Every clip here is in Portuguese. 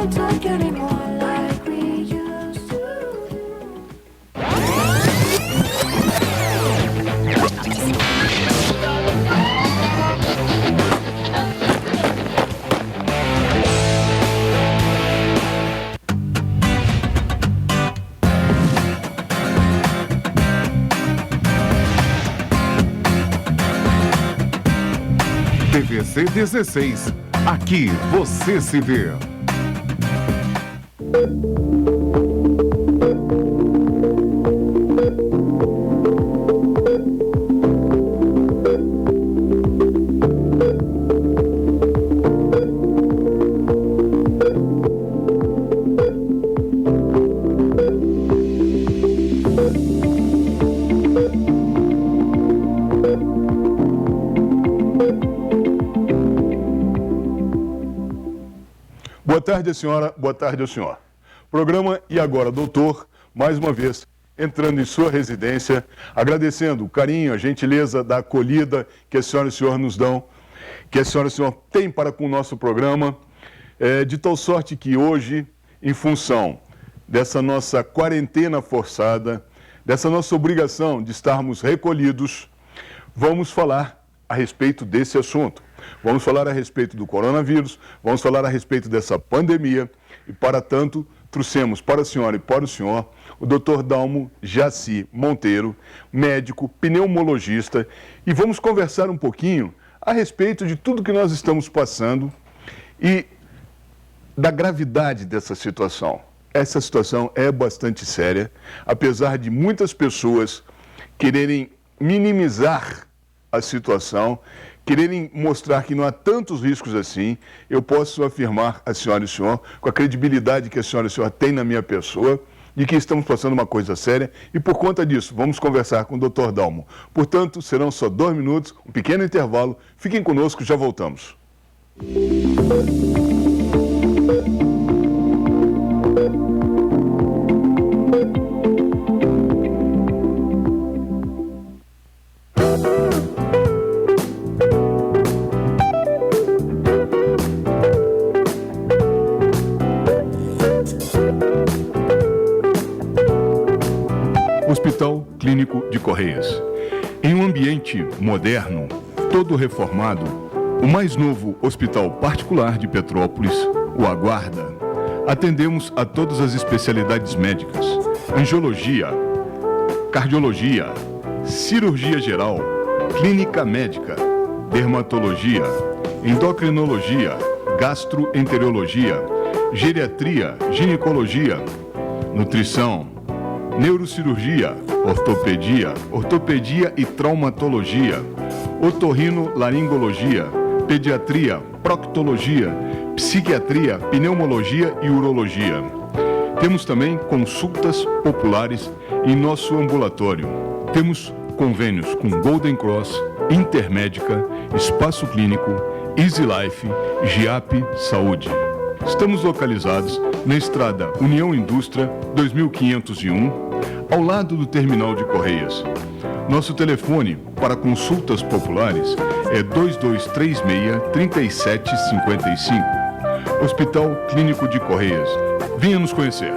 don't talk anymore like we used to. TVC 16. Aqui você se vê. Boa tarde, senhora. Boa tarde, ao senhor. Programa E Agora, Doutor, mais uma vez, entrando em sua residência, agradecendo o carinho, a gentileza da acolhida que a senhora e o senhor nos dão, que a senhora e o senhor têm para com o nosso programa, de tal sorte que hoje, em função dessa nossa quarentena forçada, dessa nossa obrigação de estarmos recolhidos, vamos falar a respeito desse assunto. Vamos falar a respeito do coronavírus, vamos falar a respeito dessa pandemia e, para tanto, trouxemos para a senhora e para o senhor o Dr. Dalmo Jaci Monteiro, médico, pneumologista, e vamos conversar um pouquinho a respeito de tudo que nós estamos passando e da gravidade dessa situação. Essa situação é bastante séria, apesar de muitas pessoas quererem minimizar a situação, quererem mostrar que não há tantos riscos assim. Eu posso afirmar a senhora e o senhor, com a credibilidade que a senhora e o senhor tem na minha pessoa, de que estamos passando uma coisa séria e, por conta disso, vamos conversar com o Dr. Dalmo. Portanto, serão só 2 minutos, um pequeno intervalo. Fiquem conosco, já voltamos. Hospital Clínico de Correias. Em um ambiente moderno, todo reformado, o mais novo hospital particular de Petrópolis o aguarda. Atendemos a todas as especialidades médicas: angiologia, cardiologia, cirurgia geral, clínica médica, dermatologia, endocrinologia, gastroenterologia, geriatria, ginecologia, nutrição, neurocirurgia, ortopedia e traumatologia, otorrinolaringologia, pediatria, proctologia, psiquiatria, pneumologia e urologia. Temos também consultas populares em nosso ambulatório. Temos convênios com Golden Cross, Intermédica, Espaço Clínico, Easy Life, GIAP Saúde. Estamos localizados na estrada União Indústria 2501, ao lado do terminal de Correias. Nosso telefone para consultas populares é 2236-3755. Hospital Clínico de Correias. Venha nos conhecer.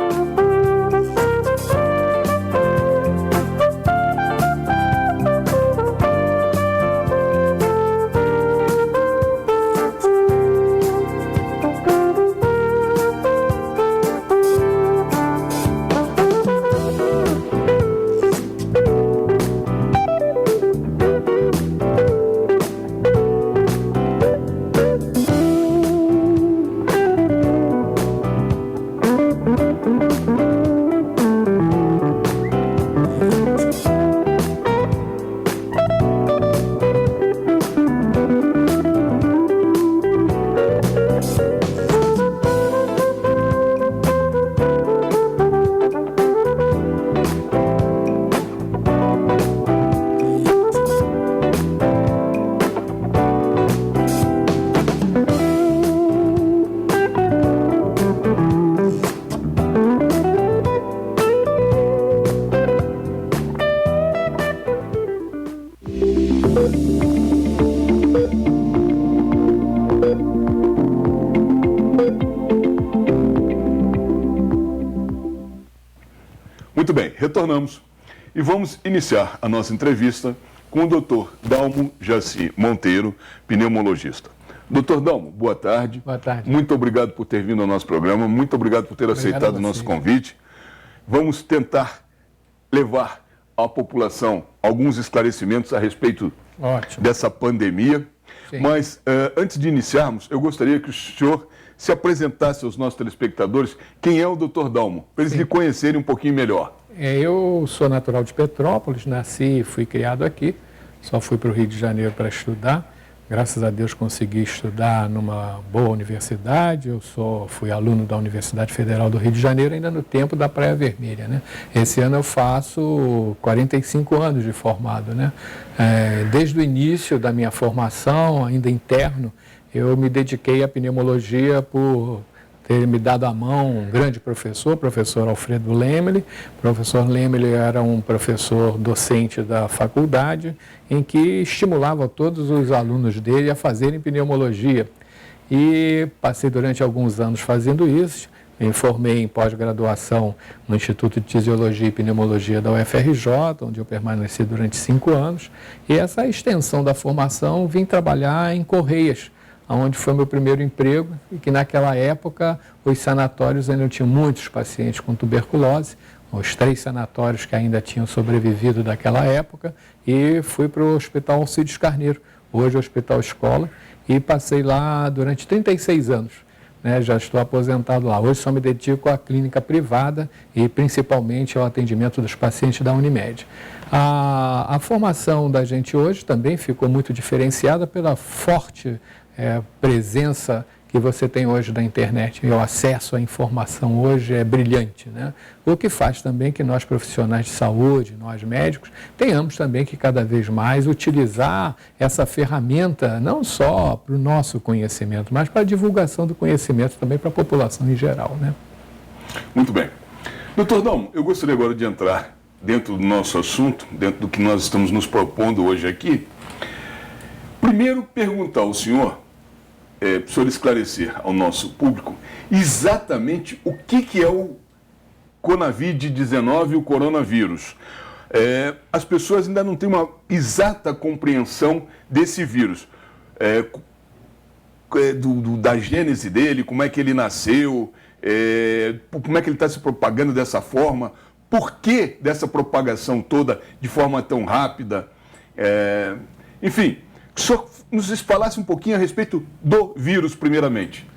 Muito bem, retornamos e vamos iniciar a nossa entrevista com o Dr. Dalmo Jaci Monteiro, pneumologista. Dr. Dalmo, boa tarde. Boa tarde. Muito obrigado por ter vindo ao nosso programa, muito obrigado por ter aceitado o nosso convite. Vamos tentar levar à população alguns esclarecimentos a respeito dessa pandemia. Sim. Mas, antes de iniciarmos, eu gostaria que o senhor se apresentasse aos nossos telespectadores quem é o Dr. Dalmo, para eles lhe conhecerem um pouquinho melhor. Eu sou natural de Petrópolis, nasci e fui criado aqui, só fui para o Rio de Janeiro para estudar. Graças a Deus consegui estudar numa boa universidade, fui aluno da Universidade Federal do Rio de Janeiro, ainda no tempo da Praia Vermelha, né? Esse ano eu faço 45 anos de formado, né? Desde o início da minha formação, ainda interno, eu me dediquei à pneumologia por ter me dado a mão um grande professor, professor Alfredo Lemele. O professor Lemele era um professor docente da faculdade, em que estimulava todos os alunos dele a fazerem pneumologia. E passei durante alguns anos fazendo isso. Me formei em pós-graduação no Instituto de Fisiologia e Pneumologia da UFRJ, onde eu permaneci durante 5 anos. E essa extensão da formação, vim trabalhar em Correias, onde foi meu primeiro emprego, e que naquela época os sanatórios ainda tinham muitos pacientes com tuberculose, os 3 sanatórios que ainda tinham sobrevivido daquela época, e fui para o Hospital Alcides Carneiro, hoje o Hospital Escola, e passei lá durante 36 anos. Né, já estou aposentado lá. Hoje só me dedico à clínica privada e principalmente ao atendimento dos pacientes da Unimed. A formação da gente hoje também ficou muito diferenciada pela forte presença que você tem hoje da internet, e o acesso à informação hoje é brilhante, né? O que faz também que nós profissionais de saúde, nós médicos, tenhamos também que cada vez mais utilizar essa ferramenta não só para o nosso conhecimento, mas para a divulgação do conhecimento também para a população em geral, né? Muito bem. Doutor Dalmo, eu gostaria agora de entrar dentro do nosso assunto, dentro do que nós estamos nos propondo hoje aqui. Primeiro, perguntar ao senhor, para o senhor esclarecer ao nosso público exatamente o que é o Covid-19, o coronavírus. As pessoas ainda não têm uma exata compreensão desse vírus, da gênese dele, como é que ele nasceu, como é que ele está se propagando dessa forma, por que dessa propagação toda de forma tão rápida, enfim. Que o senhor nos falasse um pouquinho a respeito do vírus, primeiramente.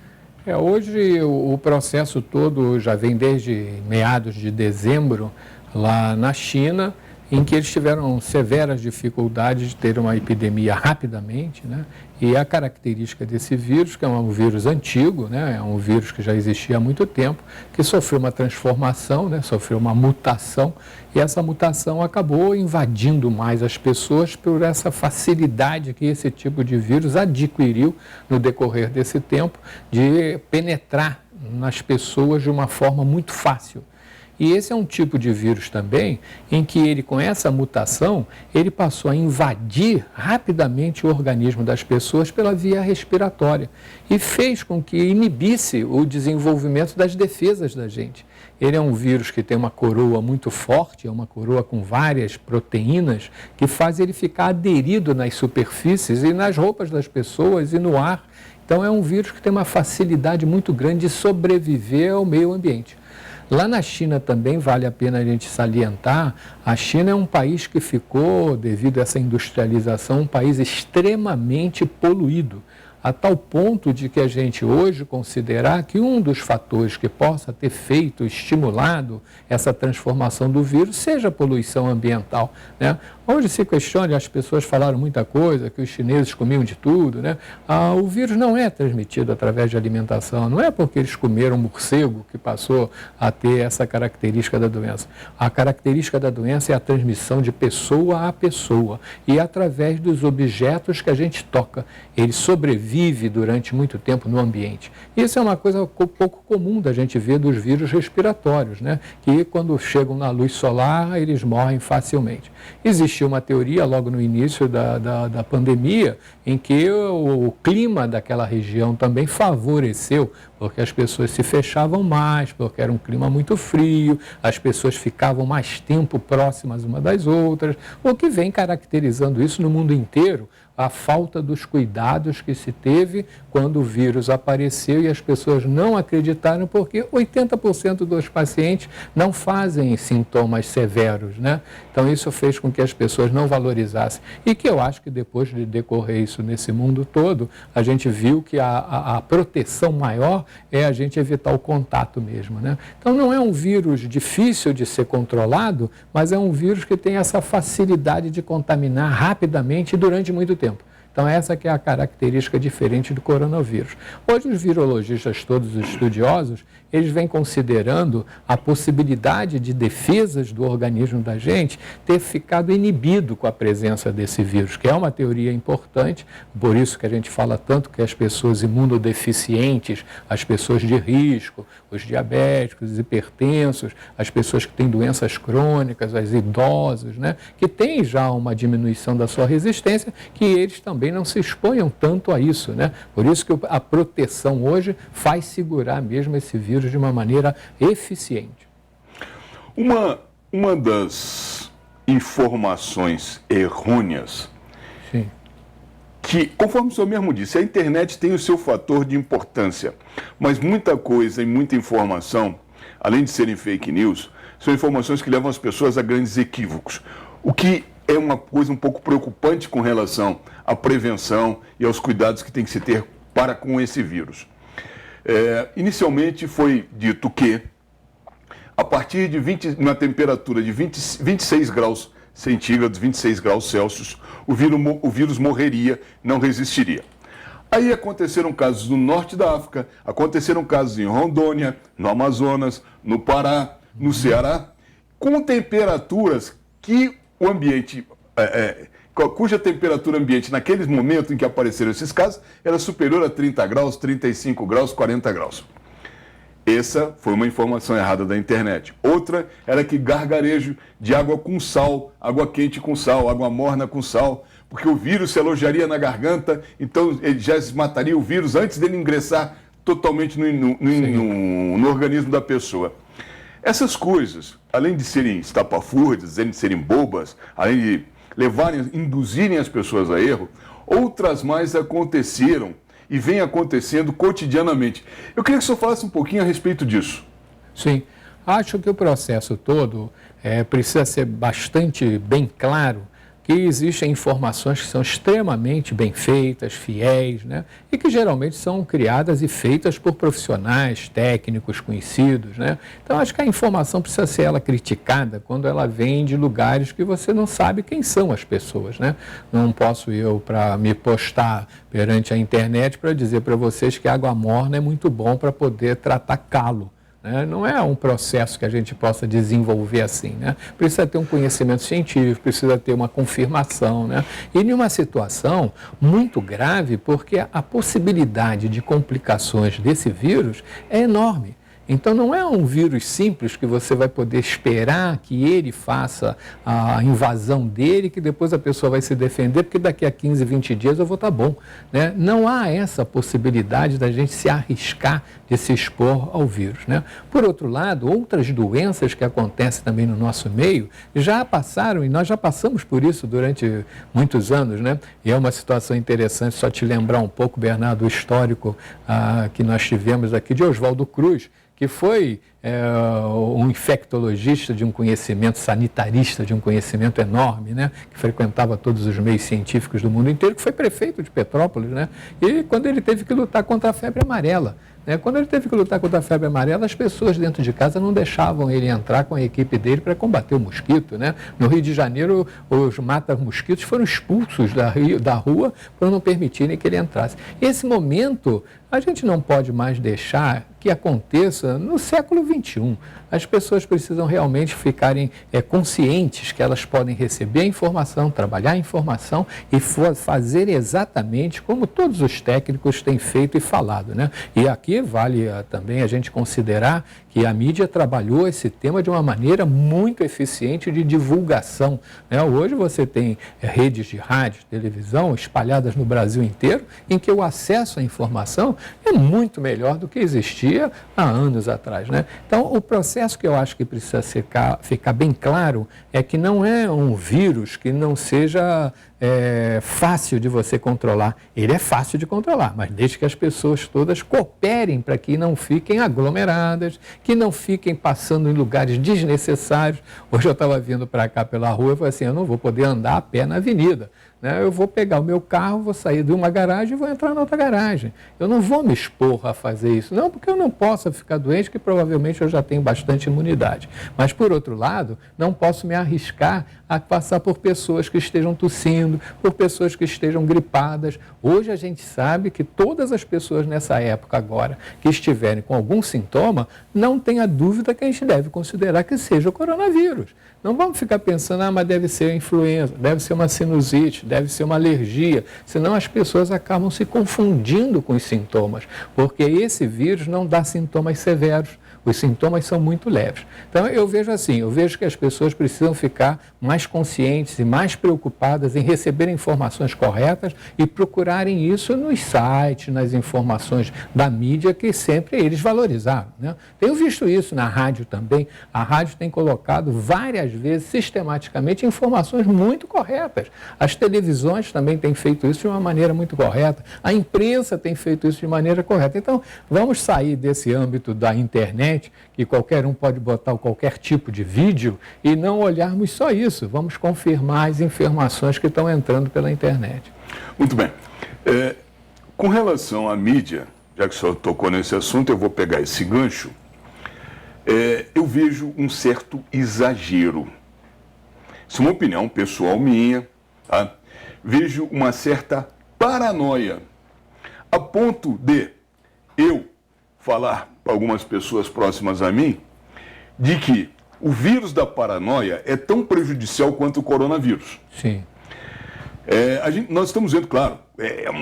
Hoje o processo todo já vem desde meados de dezembro, lá na China, em que eles tiveram severas dificuldades de ter uma epidemia rapidamente, né? E a característica desse vírus, que é um vírus antigo, né? É um vírus que já existia há muito tempo, que sofreu uma transformação, né? Sofreu uma mutação, e essa mutação acabou invadindo mais as pessoas por essa facilidade que esse tipo de vírus adquiriu no decorrer desse tempo de penetrar nas pessoas de uma forma muito fácil. E esse é um tipo de vírus também em que ele, com essa mutação, ele passou a invadir rapidamente o organismo das pessoas pela via respiratória e fez com que inibisse o desenvolvimento das defesas da gente. Ele é um vírus que tem uma coroa muito forte, é uma coroa com várias proteínas que faz ele ficar aderido nas superfícies e nas roupas das pessoas e no ar. Então é um vírus que tem uma facilidade muito grande de sobreviver ao meio ambiente. Lá na China também vale a pena a gente salientar, a China é um país que ficou, devido a essa industrialização, um país extremamente poluído, a tal ponto de que a gente hoje considerar que um dos fatores que possa ter feito, estimulado essa transformação do vírus, seja a poluição ambiental, né? Hoje se questiona, as pessoas falaram muita coisa, que os chineses comiam de tudo, né? O vírus não é transmitido através de alimentação, não é porque eles comeram morcego que passou a ter essa característica da doença. A característica da doença é a transmissão de pessoa a pessoa e através dos objetos que a gente toca. Ele sobrevive vive durante muito tempo no ambiente. Isso é uma coisa pouco comum da gente ver dos vírus respiratórios, né? Que quando chegam na luz solar, eles morrem facilmente. Existiu uma teoria logo no início da pandemia em que o clima daquela região também favoreceu, porque as pessoas se fechavam mais, porque era um clima muito frio, as pessoas ficavam mais tempo próximas uma das outras, o que vem caracterizando isso no mundo inteiro, a falta dos cuidados que se teve quando o vírus apareceu e as pessoas não acreditaram, porque 80% dos pacientes não fazem sintomas severos, né? Então isso fez com que as pessoas não valorizassem. E que eu acho que depois de decorrer isso nesse mundo todo, a gente viu que a proteção maior é a gente evitar o contato mesmo, né? Então não é um vírus difícil de ser controlado, mas é um vírus que tem essa facilidade de contaminar rapidamente e durante muito tempo. Então essa que é a característica diferente do coronavírus. Hoje os virologistas, todos os estudiosos, eles vêm considerando a possibilidade de defesas do organismo da gente ter ficado inibido com a presença desse vírus, que é uma teoria importante, por isso que a gente fala tanto que as pessoas imunodeficientes, as pessoas de risco, os diabéticos, os hipertensos, as pessoas que têm doenças crônicas, os idosos, né, que têm já uma diminuição da sua resistência, que eles também não se exponham tanto a isso, né? Por isso que a proteção hoje faz segurar mesmo esse vírus de uma maneira eficiente. Uma das informações errôneas, Sim. que, conforme o senhor mesmo disse, a internet tem o seu fator de importância, mas muita coisa e muita informação, além de serem fake news, são informações que levam as pessoas a grandes equívocos, o que é uma coisa um pouco preocupante com relação à prevenção e aos cuidados que tem que se ter para com esse vírus. Inicialmente foi dito que, a partir de uma temperatura de 26 graus centígrados, 26 graus Celsius, o vírus morreria, não resistiria. Aí aconteceram casos no norte da África, aconteceram casos em Rondônia, no Amazonas, no Pará, no Ceará, com temperaturas que o ambiente, cuja temperatura ambiente naqueles momentos em que apareceram esses casos era superior a 30 graus, 35 graus, 40 graus. Essa foi uma informação errada da internet. Outra era que gargarejo de água com sal, água quente com sal, água morna com sal, porque o vírus se alojaria na garganta, então ele já mataria o vírus antes dele ingressar totalmente no organismo da pessoa. Essas coisas, além de serem estapafúrdias, além de serem bobas, além de induzirem as pessoas a erro, outras mais aconteceram e vêm acontecendo cotidianamente. Eu queria que o senhor falasse um pouquinho a respeito disso. Sim, acho que o processo todo precisa ser bastante bem claro, que existem informações que são extremamente bem feitas, fiéis, né? E que geralmente são criadas e feitas por profissionais, técnicos, conhecidos, né? Então, acho que a informação precisa ser ela criticada quando ela vem de lugares que você não sabe quem são as pessoas, né? Não posso eu, para me postar perante a internet, para dizer para vocês que água morna é muito bom para poder tratar calo. Não é um processo que a gente possa desenvolver assim, né? Precisa ter um conhecimento científico, precisa ter uma confirmação, né? E em uma situação muito grave, porque a possibilidade de complicações desse vírus é enorme. Então não é um vírus simples que você vai poder esperar que ele faça a invasão dele, que depois a pessoa vai se defender, porque daqui a 15, 20 dias eu vou estar bom, né? Não há essa possibilidade da gente se arriscar de se expor ao vírus, né? Por outro lado, outras doenças que acontecem também no nosso meio já passaram, e nós já passamos por isso durante muitos anos, né? E é uma situação interessante, só te lembrar um pouco, Bernardo, o histórico que nós tivemos aqui de Oswaldo Cruz, que foi um infectologista de um conhecimento, sanitarista de um conhecimento enorme, né? Que frequentava todos os meios científicos do mundo inteiro, que foi prefeito de Petrópolis, né? E quando ele teve que lutar contra a febre amarela, né? Quando ele teve que lutar contra a febre amarela, as pessoas dentro de casa não deixavam ele entrar com a equipe dele para combater o mosquito, né? No Rio de Janeiro, os mata-mosquitos foram expulsos da rua para não permitirem que ele entrasse. Esse momento, a gente não pode mais deixar que aconteça no século XXI. As pessoas precisam realmente ficarem conscientes que elas podem receber a informação, trabalhar a informação e fazer exatamente como todos os técnicos têm feito e falado, né? E aqui vale também a gente considerar que a mídia trabalhou esse tema de uma maneira muito eficiente de divulgação, né? Hoje você tem redes de rádio, televisão espalhadas no Brasil inteiro, em que o acesso à informação é muito melhor do que existia há anos atrás, né? Então, o processo que eu acho que precisa ficar bem claro é que não é um vírus que não seja fácil de você controlar. Ele é fácil de controlar, mas desde que as pessoas todas cooperem para que não fiquem aglomeradas, que não fiquem passando em lugares desnecessários. Hoje eu estava vindo para cá pela rua e falei assim, eu não vou poder andar a pé na avenida, né? Eu vou pegar o meu carro, vou sair de uma garagem e vou entrar na outra garagem. Eu não vou me expor a fazer isso, não, porque eu não posso ficar doente, que provavelmente eu já tenho bastante imunidade. Mas, por outro lado, não posso me arriscar a passar por pessoas que estejam tossindo, por pessoas que estejam gripadas. Hoje a gente sabe que todas as pessoas nessa época agora que estiverem com algum sintoma, não tenha dúvida que a gente deve considerar que seja o coronavírus. Não vamos ficar pensando, mas deve ser a influenza, deve ser uma sinusite, deve ser uma alergia, senão as pessoas acabam se confundindo com os sintomas, porque esse vírus não dá sintomas severos. Os sintomas são muito leves. Então, eu vejo assim, eu vejo que as pessoas precisam ficar mais conscientes e mais preocupadas em receber informações corretas e procurarem isso nos sites, nas informações da mídia que sempre eles valorizaram, né? Tenho visto isso na rádio também. A rádio tem colocado várias vezes, sistematicamente, informações muito corretas. As televisões também têm feito isso de uma maneira muito correta. A imprensa tem feito isso de maneira correta. Então, vamos sair desse âmbito da internet, que qualquer um pode botar qualquer tipo de vídeo e não olharmos só isso. Vamos confirmar as informações que estão entrando pela internet. Muito bem. Com relação à mídia, já que o senhor tocou nesse assunto, eu vou pegar esse gancho. Eu vejo um certo exagero. Isso é uma opinião pessoal minha, tá? Vejo uma certa paranoia, a ponto de eu falar para algumas pessoas próximas a mim, de que o vírus da paranoia é tão prejudicial quanto o coronavírus. Sim. Nós estamos vendo, claro,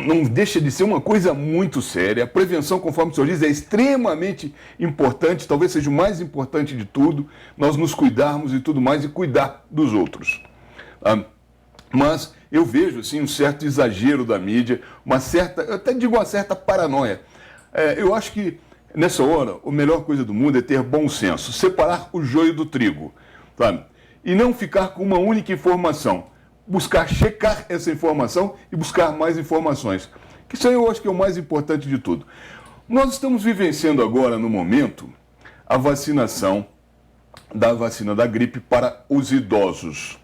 não deixa de ser uma coisa muito séria. A prevenção, conforme o senhor diz, é extremamente importante, talvez seja o mais importante de tudo, nós nos cuidarmos e tudo mais, e cuidar dos outros. Mas eu vejo assim, um certo exagero da mídia, eu até digo uma certa paranoia. Eu acho que nessa hora, a melhor coisa do mundo é ter bom senso, separar o joio do trigo, sabe? E não ficar com uma única informação, checar essa informação e buscar mais informações. Que isso aí eu acho que é o mais importante de tudo. Nós estamos vivenciando agora, no momento, a vacinação da vacina da gripe para os idosos.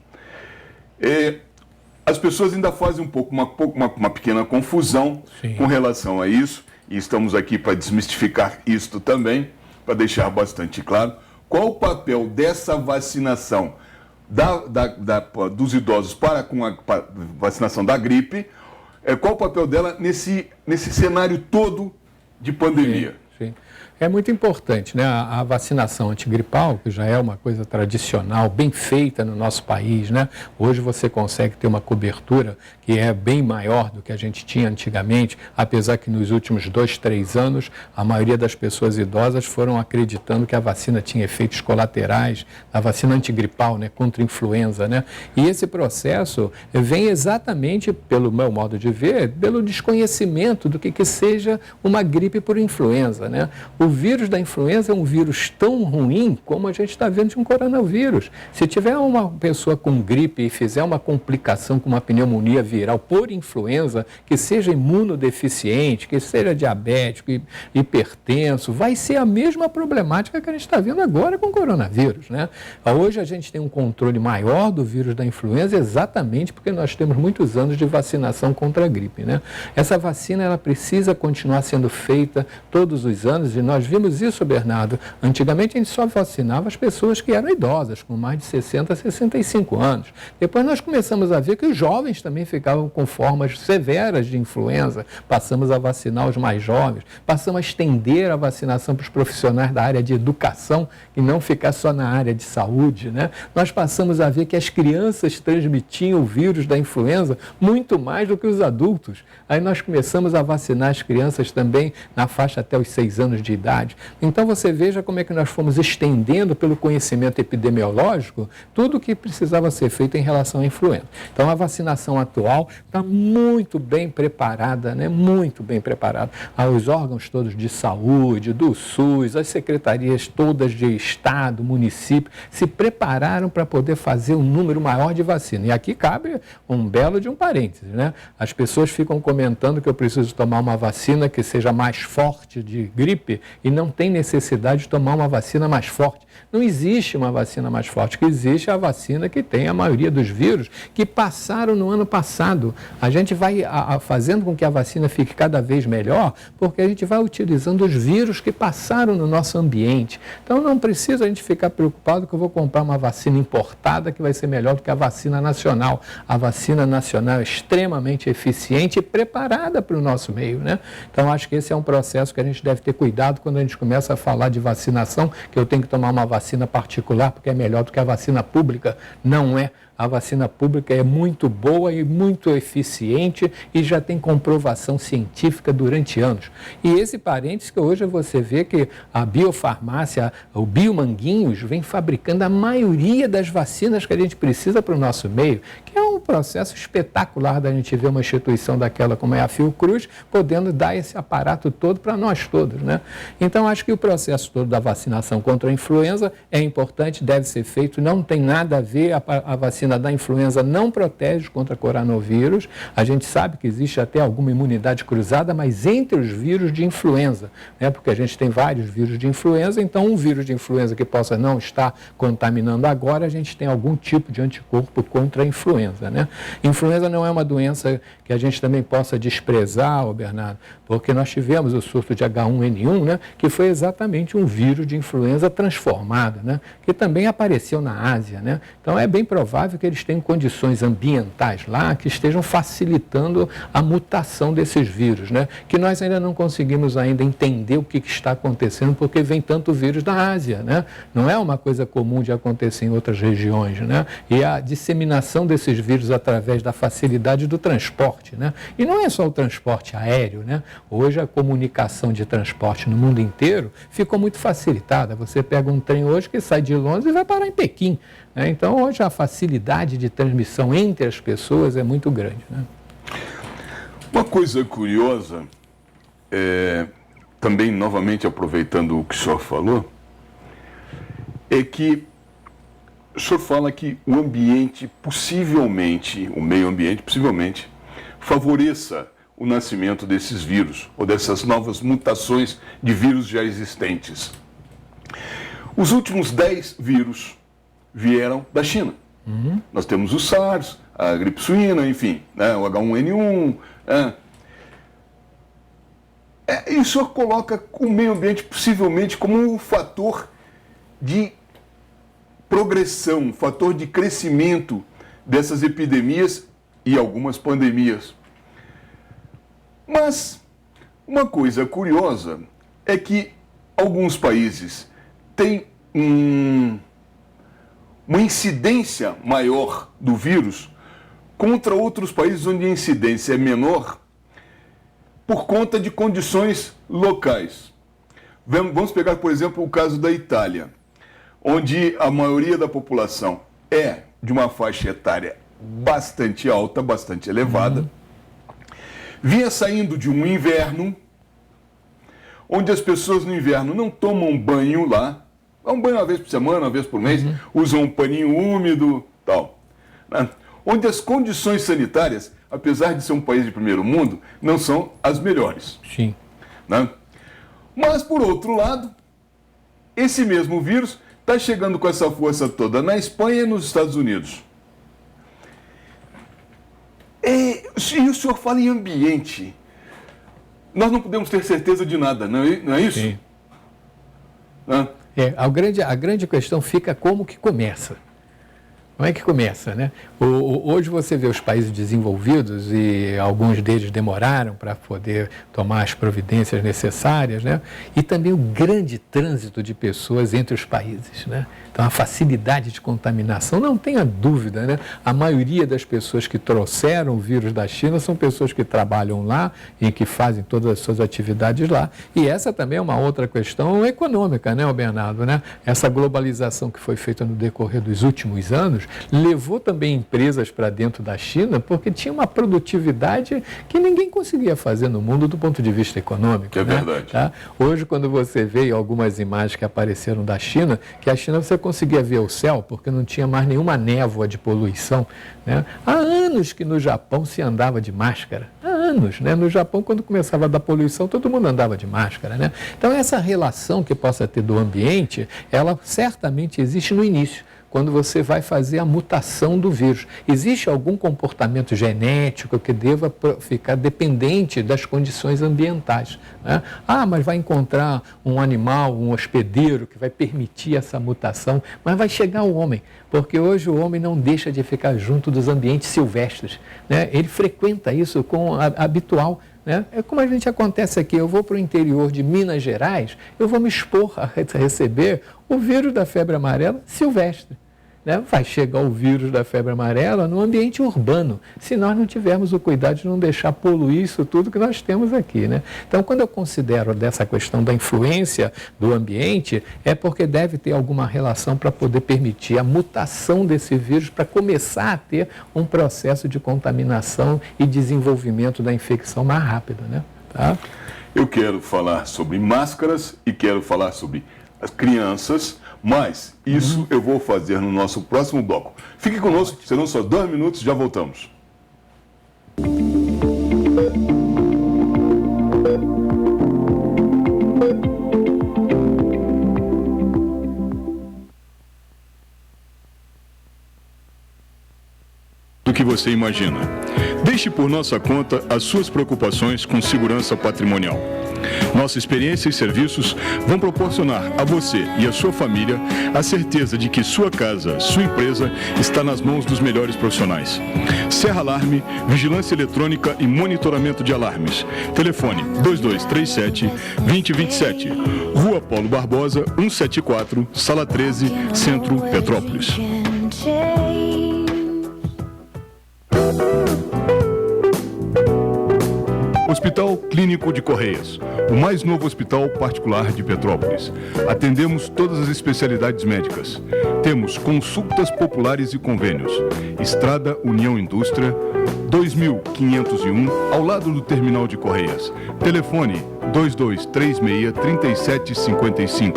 As pessoas ainda fazem uma pequena confusão Sim. com relação a isso. E estamos aqui para desmistificar isto também, para deixar bastante claro qual o papel dessa vacinação dos idosos com a vacinação da gripe, qual o papel dela nesse cenário todo de pandemia. Sim. É muito importante, né? A vacinação antigripal, que já é uma coisa tradicional, bem feita no nosso país, né? Hoje você consegue ter uma cobertura que é bem maior do que a gente tinha antigamente, apesar que nos últimos 2, 3 anos, a maioria das pessoas idosas foram acreditando que a vacina tinha efeitos colaterais, a vacina antigripal, né? Contra a influenza, né? E esse processo vem exatamente, pelo meu modo de ver, pelo desconhecimento do que seja uma gripe por influenza, né? O vírus da influenza é um vírus tão ruim como a gente está vendo de um coronavírus. Se tiver uma pessoa com gripe e fizer uma complicação com uma pneumonia viral por influenza, que seja imunodeficiente, que seja diabético, hipertenso, vai ser a mesma problemática que a gente está vendo agora com o coronavírus, né? Hoje a gente tem um controle maior do vírus da influenza exatamente porque nós temos muitos anos de vacinação contra a gripe, né? Essa vacina ela precisa continuar sendo feita todos os anos e nós nós vimos isso, Bernardo. Antigamente a gente só vacinava as pessoas que eram idosas, com mais de 60 a 65 anos. Depois nós começamos a ver que os jovens também ficavam com formas severas de influenza. Passamos a vacinar os mais jovens, passamos a estender a vacinação para os profissionais da área de educação e não ficar só na área de saúde, né? Nós passamos a ver que as crianças transmitiam o vírus da influenza muito mais do que os adultos. Aí nós começamos a vacinar as crianças também na faixa até os 6 anos de idade. Então você veja como é que nós fomos estendendo pelo conhecimento epidemiológico tudo o que precisava ser feito em relação à influenza. Então a vacinação atual está muito bem preparada, né? Muito bem preparada. Os órgãos todos de saúde, do SUS, as secretarias todas de Estado, município, se prepararam para poder fazer um número maior de vacina. E aqui cabe um belo de um parênteses, né? As pessoas ficam comentando que eu preciso tomar uma vacina que seja mais forte de gripe e não tem necessidade de tomar uma vacina mais forte. Não existe uma vacina mais forte, o que existe é a vacina que tem a maioria dos vírus que passaram no ano passado. A gente vai fazendo com que a vacina fique cada vez melhor, porque a gente vai utilizando os vírus que passaram no nosso ambiente. Então não precisa a gente ficar preocupado que eu vou comprar uma vacina importada que vai ser melhor do que a vacina nacional. A vacina nacional é extremamente eficiente e preparada para o nosso meio, né? Então acho que esse é um processo que a gente deve ter cuidado quando a gente começa a falar de vacinação, que eu tenho que tomar uma vacina particular porque é melhor do que a vacina pública. Não é. A vacina pública é muito boa e muito eficiente e já tem comprovação científica durante anos. E esse parênteses que hoje você vê que a biofarmácia, o Biomanguinhos, vem fabricando a maioria das vacinas que a gente precisa para o nosso meio, que é um processo espetacular da gente ver uma instituição daquela como é a Fiocruz, podendo dar esse aparato todo para nós todos, né? Então, acho que o processo todo da vacinação contra a influenza é importante, deve ser feito, não tem nada a ver, a vacina da influenza não protege contra coronavírus. A gente sabe que existe até alguma imunidade cruzada, mas entre os vírus de influenza, né? Porque a gente tem vários vírus de influenza, então um vírus de influenza que possa não estar contaminando agora, a gente tem algum tipo de anticorpo contra a influenza, né? Influenza não é uma doença que a gente também possa desprezar, Bernardo, porque nós tivemos o surto de H1N1, né? Que foi exatamente um vírus de influenza transformado, né? Que também apareceu na Ásia, né? Então é bem provável que eles tenham condições ambientais lá que estejam facilitando a mutação desses vírus, né? Que nós ainda não conseguimos ainda entender o que está acontecendo, porque vem tanto vírus da Ásia, né? Não é uma coisa comum de acontecer em outras regiões, né? E a disseminação desses vírus através da facilidade do transporte, né? E não é só o transporte aéreo, né? Hoje a comunicação de transporte no mundo inteiro ficou muito facilitada. Você pega um trem hoje que sai de Londres e vai parar em Pequim, né? Então hoje a facilidade de transmissão entre as pessoas é muito grande, né? Uma coisa curiosa, também novamente aproveitando o que o senhor falou, é que o senhor fala que o ambiente possivelmente, o meio ambiente possivelmente, favoreça o nascimento desses vírus, ou dessas novas mutações de vírus já existentes. Os últimos 10 vírus vieram da China. Nós temos o SARS, a gripe suína, enfim, né, o H1N1. E o senhor coloca o meio ambiente possivelmente como um fator de progressão, um fator de crescimento dessas epidemias e algumas pandemias. Mas uma coisa curiosa é que alguns países têm uma incidência maior do vírus contra outros países onde a incidência é menor por conta de condições locais. Vamos pegar, por exemplo, o caso da Itália, onde a maioria da população é de uma faixa etária bastante alta, bastante elevada, vinha saindo de um inverno, onde as pessoas no inverno não tomam banho lá, dá um banho uma vez por semana, uma vez por mês, usam um paninho úmido, tal, né? Onde as condições sanitárias, apesar de ser um país de primeiro mundo, não são as melhores. Sim. Né? Mas, por outro lado, esse mesmo vírus está chegando com essa força toda na Espanha e nos Estados Unidos. E o senhor fala em ambiente. Nós não podemos ter certeza de nada, não é isso? Sim. Hã? A grande questão fica como que começa. Como é que começa, né? Hoje você vê os países desenvolvidos, e alguns deles demoraram para poder tomar as providências necessárias, né? E também o grande trânsito de pessoas entre os países, né? Então, a facilidade de contaminação, não tenha dúvida, né? A maioria das pessoas que trouxeram o vírus da China são pessoas que trabalham lá e que fazem todas as suas atividades lá. E essa também é uma outra questão econômica, né, Bernardo, né? Essa globalização que foi feita no decorrer dos últimos anos levou também empresas para dentro da China, porque tinha uma produtividade que ninguém conseguia fazer no mundo do ponto de vista econômico. É, né? verdade. Tá? Hoje, quando você vê algumas imagens que apareceram da China, que a China você conseguia ver o céu, porque não tinha mais nenhuma névoa de poluição, né? Há anos que no Japão se andava de máscara. Há anos, né? No Japão, quando começava a dar poluição, todo mundo andava de máscara, né? Então, essa relação que possa ter do ambiente, ela certamente existe no início, quando você vai fazer a mutação do vírus. Existe algum comportamento genético que deva ficar dependente das condições ambientais, né? Mas vai encontrar um animal, um hospedeiro que vai permitir essa mutação, mas vai chegar o homem, porque hoje o homem não deixa de ficar junto dos ambientes silvestres, né? Ele frequenta isso com habitual, né? É como a gente acontece aqui, eu vou para o interior de Minas Gerais, eu vou me expor a receber o vírus da febre amarela silvestre, né? Vai chegar o vírus da febre amarela no ambiente urbano, se nós não tivermos o cuidado de não deixar poluir isso tudo que nós temos aqui, né? Então, quando eu considero dessa questão da influência do ambiente, é porque deve ter alguma relação para poder permitir a mutação desse vírus, para começar a ter um processo de contaminação e desenvolvimento da infecção mais rápido, né? Tá? Eu quero falar sobre máscaras e quero falar sobre as crianças, mas isso eu vou fazer no nosso próximo bloco. Fique conosco, serão só 2 minutos, já voltamos. Do que você imagina. Deixe por nossa conta as suas preocupações com segurança patrimonial. Nossa experiência e serviços vão proporcionar a você e a sua família a certeza de que sua casa, sua empresa, está nas mãos dos melhores profissionais. Serra Alarme, vigilância eletrônica e monitoramento de alarmes. Telefone 2237-2027. Rua Paulo Barbosa, 174, Sala 13, Centro, Petrópolis. Hospital Clínico de Correias, o mais novo hospital particular de Petrópolis. Atendemos todas as especialidades médicas. Temos consultas populares e convênios. Estrada União Indústria, 2501, ao lado do Terminal de Correias. Telefone 2236-3755.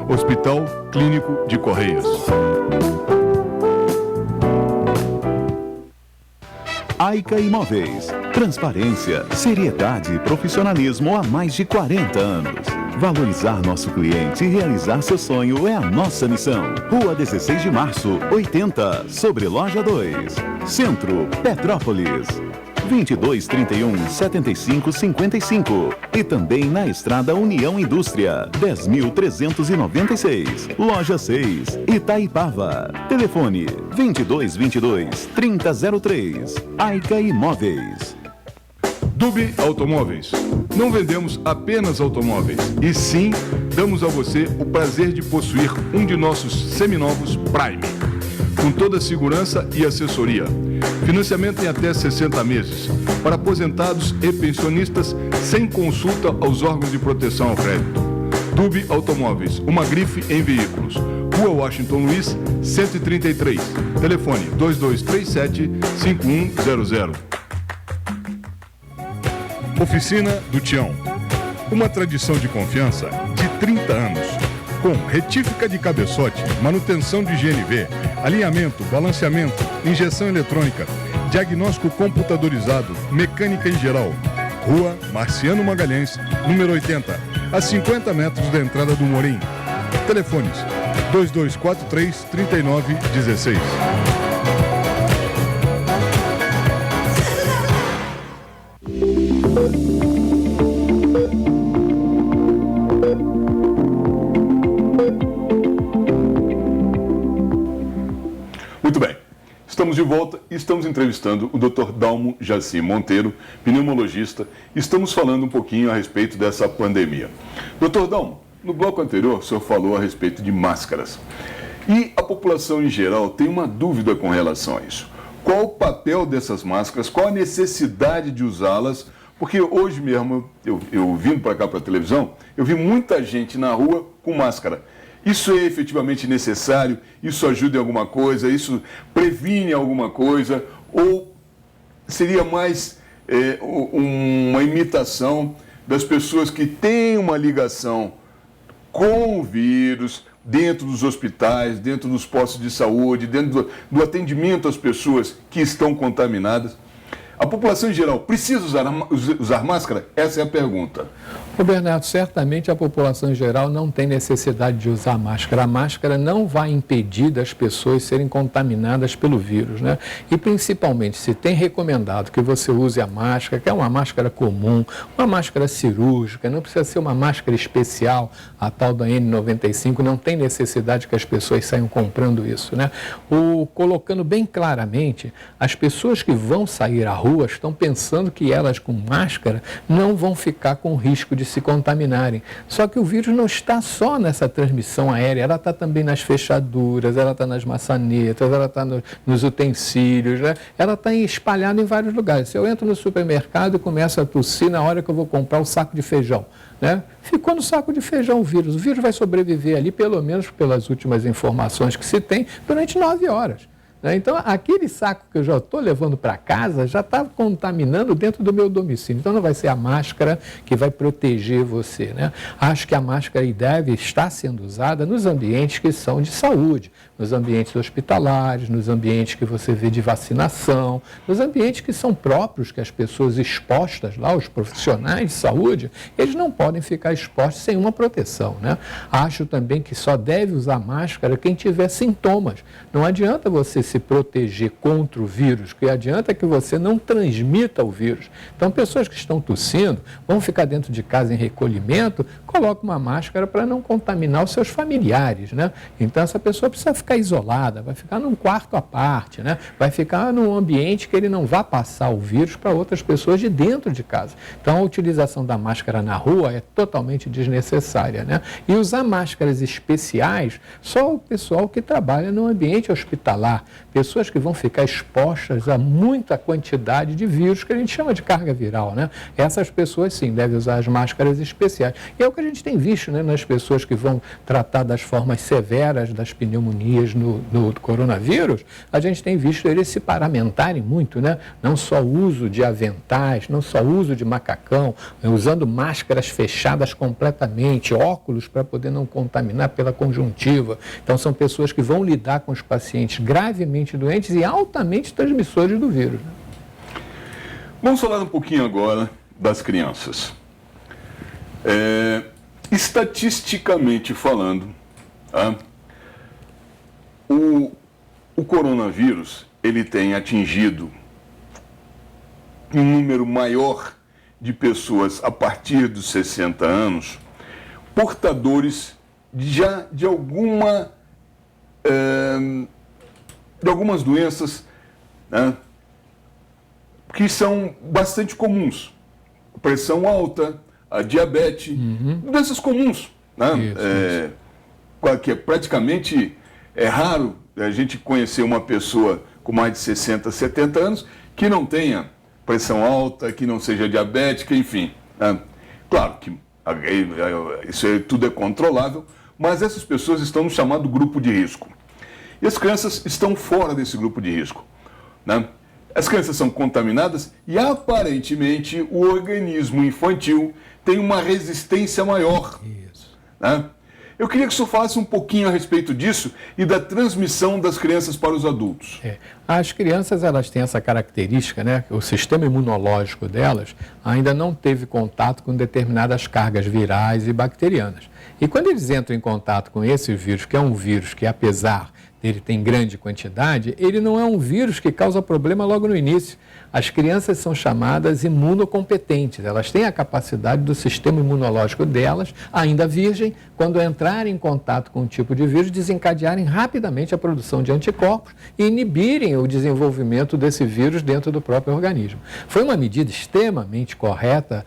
Hospital Clínico de Correias. Aica Imóveis. Transparência, seriedade e profissionalismo há mais de 40 anos. Valorizar nosso cliente e realizar seu sonho é a nossa missão. Rua 16 de Março, 80, sobre Loja 2. Centro, Petrópolis. 2231-7555. E também na Estrada União Indústria, 10.396. Loja 6, Itaipava. Telefone 2222-3003. Aica Imóveis. Dube Automóveis. Não vendemos apenas automóveis, e sim damos a você o prazer de possuir um de nossos seminovos Prime, com toda a segurança e assessoria. Financiamento em até 60 meses, para aposentados e pensionistas, sem consulta aos órgãos de proteção ao crédito. Dube Automóveis, uma grife em veículos. Rua Washington Luiz, 133. Telefone 2237-5100. Oficina do Tião. Uma tradição de confiança de 30 anos. Com retífica de cabeçote, manutenção de GNV, alinhamento, balanceamento, injeção eletrônica, diagnóstico computadorizado, mecânica em geral. Rua Marciano Magalhães, número 80, a 50 metros da entrada do Morim. Telefones 2243-3916. Muito bem, estamos de volta e estamos entrevistando o Dr. Dalmo Jaci Monteiro, pneumologista. Estamos falando um pouquinho a respeito dessa pandemia. Dr. Dalmo, no bloco anterior o senhor falou a respeito de máscaras. E a população em geral tem uma dúvida com relação a isso. Qual o papel dessas máscaras, qual a necessidade de usá-las? Porque hoje mesmo, eu vindo para cá para a televisão, eu vi muita gente na rua com máscara. Isso é efetivamente necessário? Isso ajuda em alguma coisa? Isso previne alguma coisa? Ou seria mais uma imitação das pessoas que têm uma ligação com o vírus dentro dos hospitais, dentro dos postos de saúde, dentro do atendimento às pessoas que estão contaminadas? A população em geral precisa usar máscara? Essa é a pergunta. Ô Bernardo, certamente a população em geral não tem necessidade de usar máscara. A máscara não vai impedir das pessoas serem contaminadas pelo vírus, né? E principalmente se tem recomendado que você use a máscara, que é uma máscara comum, uma máscara cirúrgica, não precisa ser uma máscara especial, a tal da N95, não tem necessidade que as pessoas saiam comprando isso, né? Colocando bem claramente, as pessoas que vão sair à rua estão pensando que elas com máscara não vão ficar com risco de se contaminarem. Só que o vírus não está só nessa transmissão aérea, ela está também nas fechaduras, ela está nas maçanetas, ela está nos utensílios, né? Ela está espalhada em vários lugares. Se eu entro no supermercado e começo a tossir na hora que eu vou comprar o saco de feijão, né? Ficou no saco de feijão o vírus. O vírus vai sobreviver ali, pelo menos pelas últimas informações que se tem, durante 9 horas. Então, aquele saco que eu já estou levando para casa já está contaminando dentro do meu domicílio. Então, não vai ser a máscara que vai proteger você, né? Acho que a máscara deve estar sendo usada nos ambientes que são de saúde, nos ambientes hospitalares, nos ambientes que você vê de vacinação, nos ambientes que são próprios, que as pessoas expostas lá, os profissionais de saúde, eles não podem ficar expostos sem uma proteção, né? Acho também que só deve usar máscara quem tiver sintomas. Não adianta você se proteger contra o vírus, que adianta que você não transmita o vírus. Então, pessoas que estão tossindo, vão ficar dentro de casa em recolhimento, coloca uma máscara para não contaminar os seus familiares, né? Então, essa pessoa precisa ficar isolada, vai ficar num quarto à parte, né? Vai ficar num ambiente que ele não vá passar o vírus para outras pessoas de dentro de casa. Então, a utilização da máscara na rua é totalmente desnecessária, né? E usar máscaras especiais, só o pessoal que trabalha no ambiente hospitalar, pessoas que vão ficar expostas a muita quantidade de vírus, que a gente chama de carga viral, né? Essas pessoas, sim, devem usar as máscaras especiais. E é o que a gente tem visto, né, nas pessoas que vão tratar das formas severas das pneumonias no coronavírus, a gente tem visto eles se paramentarem muito, né? Não só o uso de aventais, não só o uso de macacão, usando máscaras fechadas completamente, óculos para poder não contaminar pela conjuntiva. Então, são pessoas que vão lidar com os pacientes gravemente doentes e altamente transmissores do vírus. Vamos falar um pouquinho agora das crianças. Estatisticamente falando, o coronavírus ele tem atingido um número maior de pessoas a partir dos 60 anos, portadores já de algumas doenças, né, que são bastante comuns. Pressão alta, a diabetes, doenças comuns, né? Que praticamente é raro a gente conhecer uma pessoa com mais de 60, 70 anos que não tenha pressão alta, que não seja diabética, enfim. Né? Claro que isso tudo é controlável, mas essas pessoas estão no chamado grupo de risco. E as crianças estão fora desse grupo de risco, né? As crianças são contaminadas e, aparentemente, o organismo infantil tem uma resistência maior. Isso. Né? Eu queria que o senhor falasse um pouquinho a respeito disso e da transmissão das crianças para os adultos. As crianças, elas têm essa característica, né? O sistema imunológico delas ainda não teve contato com determinadas cargas virais e bacterianas. E quando eles entram em contato com esse vírus, que é um vírus que, apesar ele tem grande quantidade, ele não é um vírus que causa problema logo no início. As crianças são chamadas imunocompetentes, elas têm a capacidade do sistema imunológico delas, ainda virgem, quando entrarem em contato com um tipo de vírus, desencadearem rapidamente a produção de anticorpos e inibirem o desenvolvimento desse vírus dentro do próprio organismo. Foi uma medida extremamente correta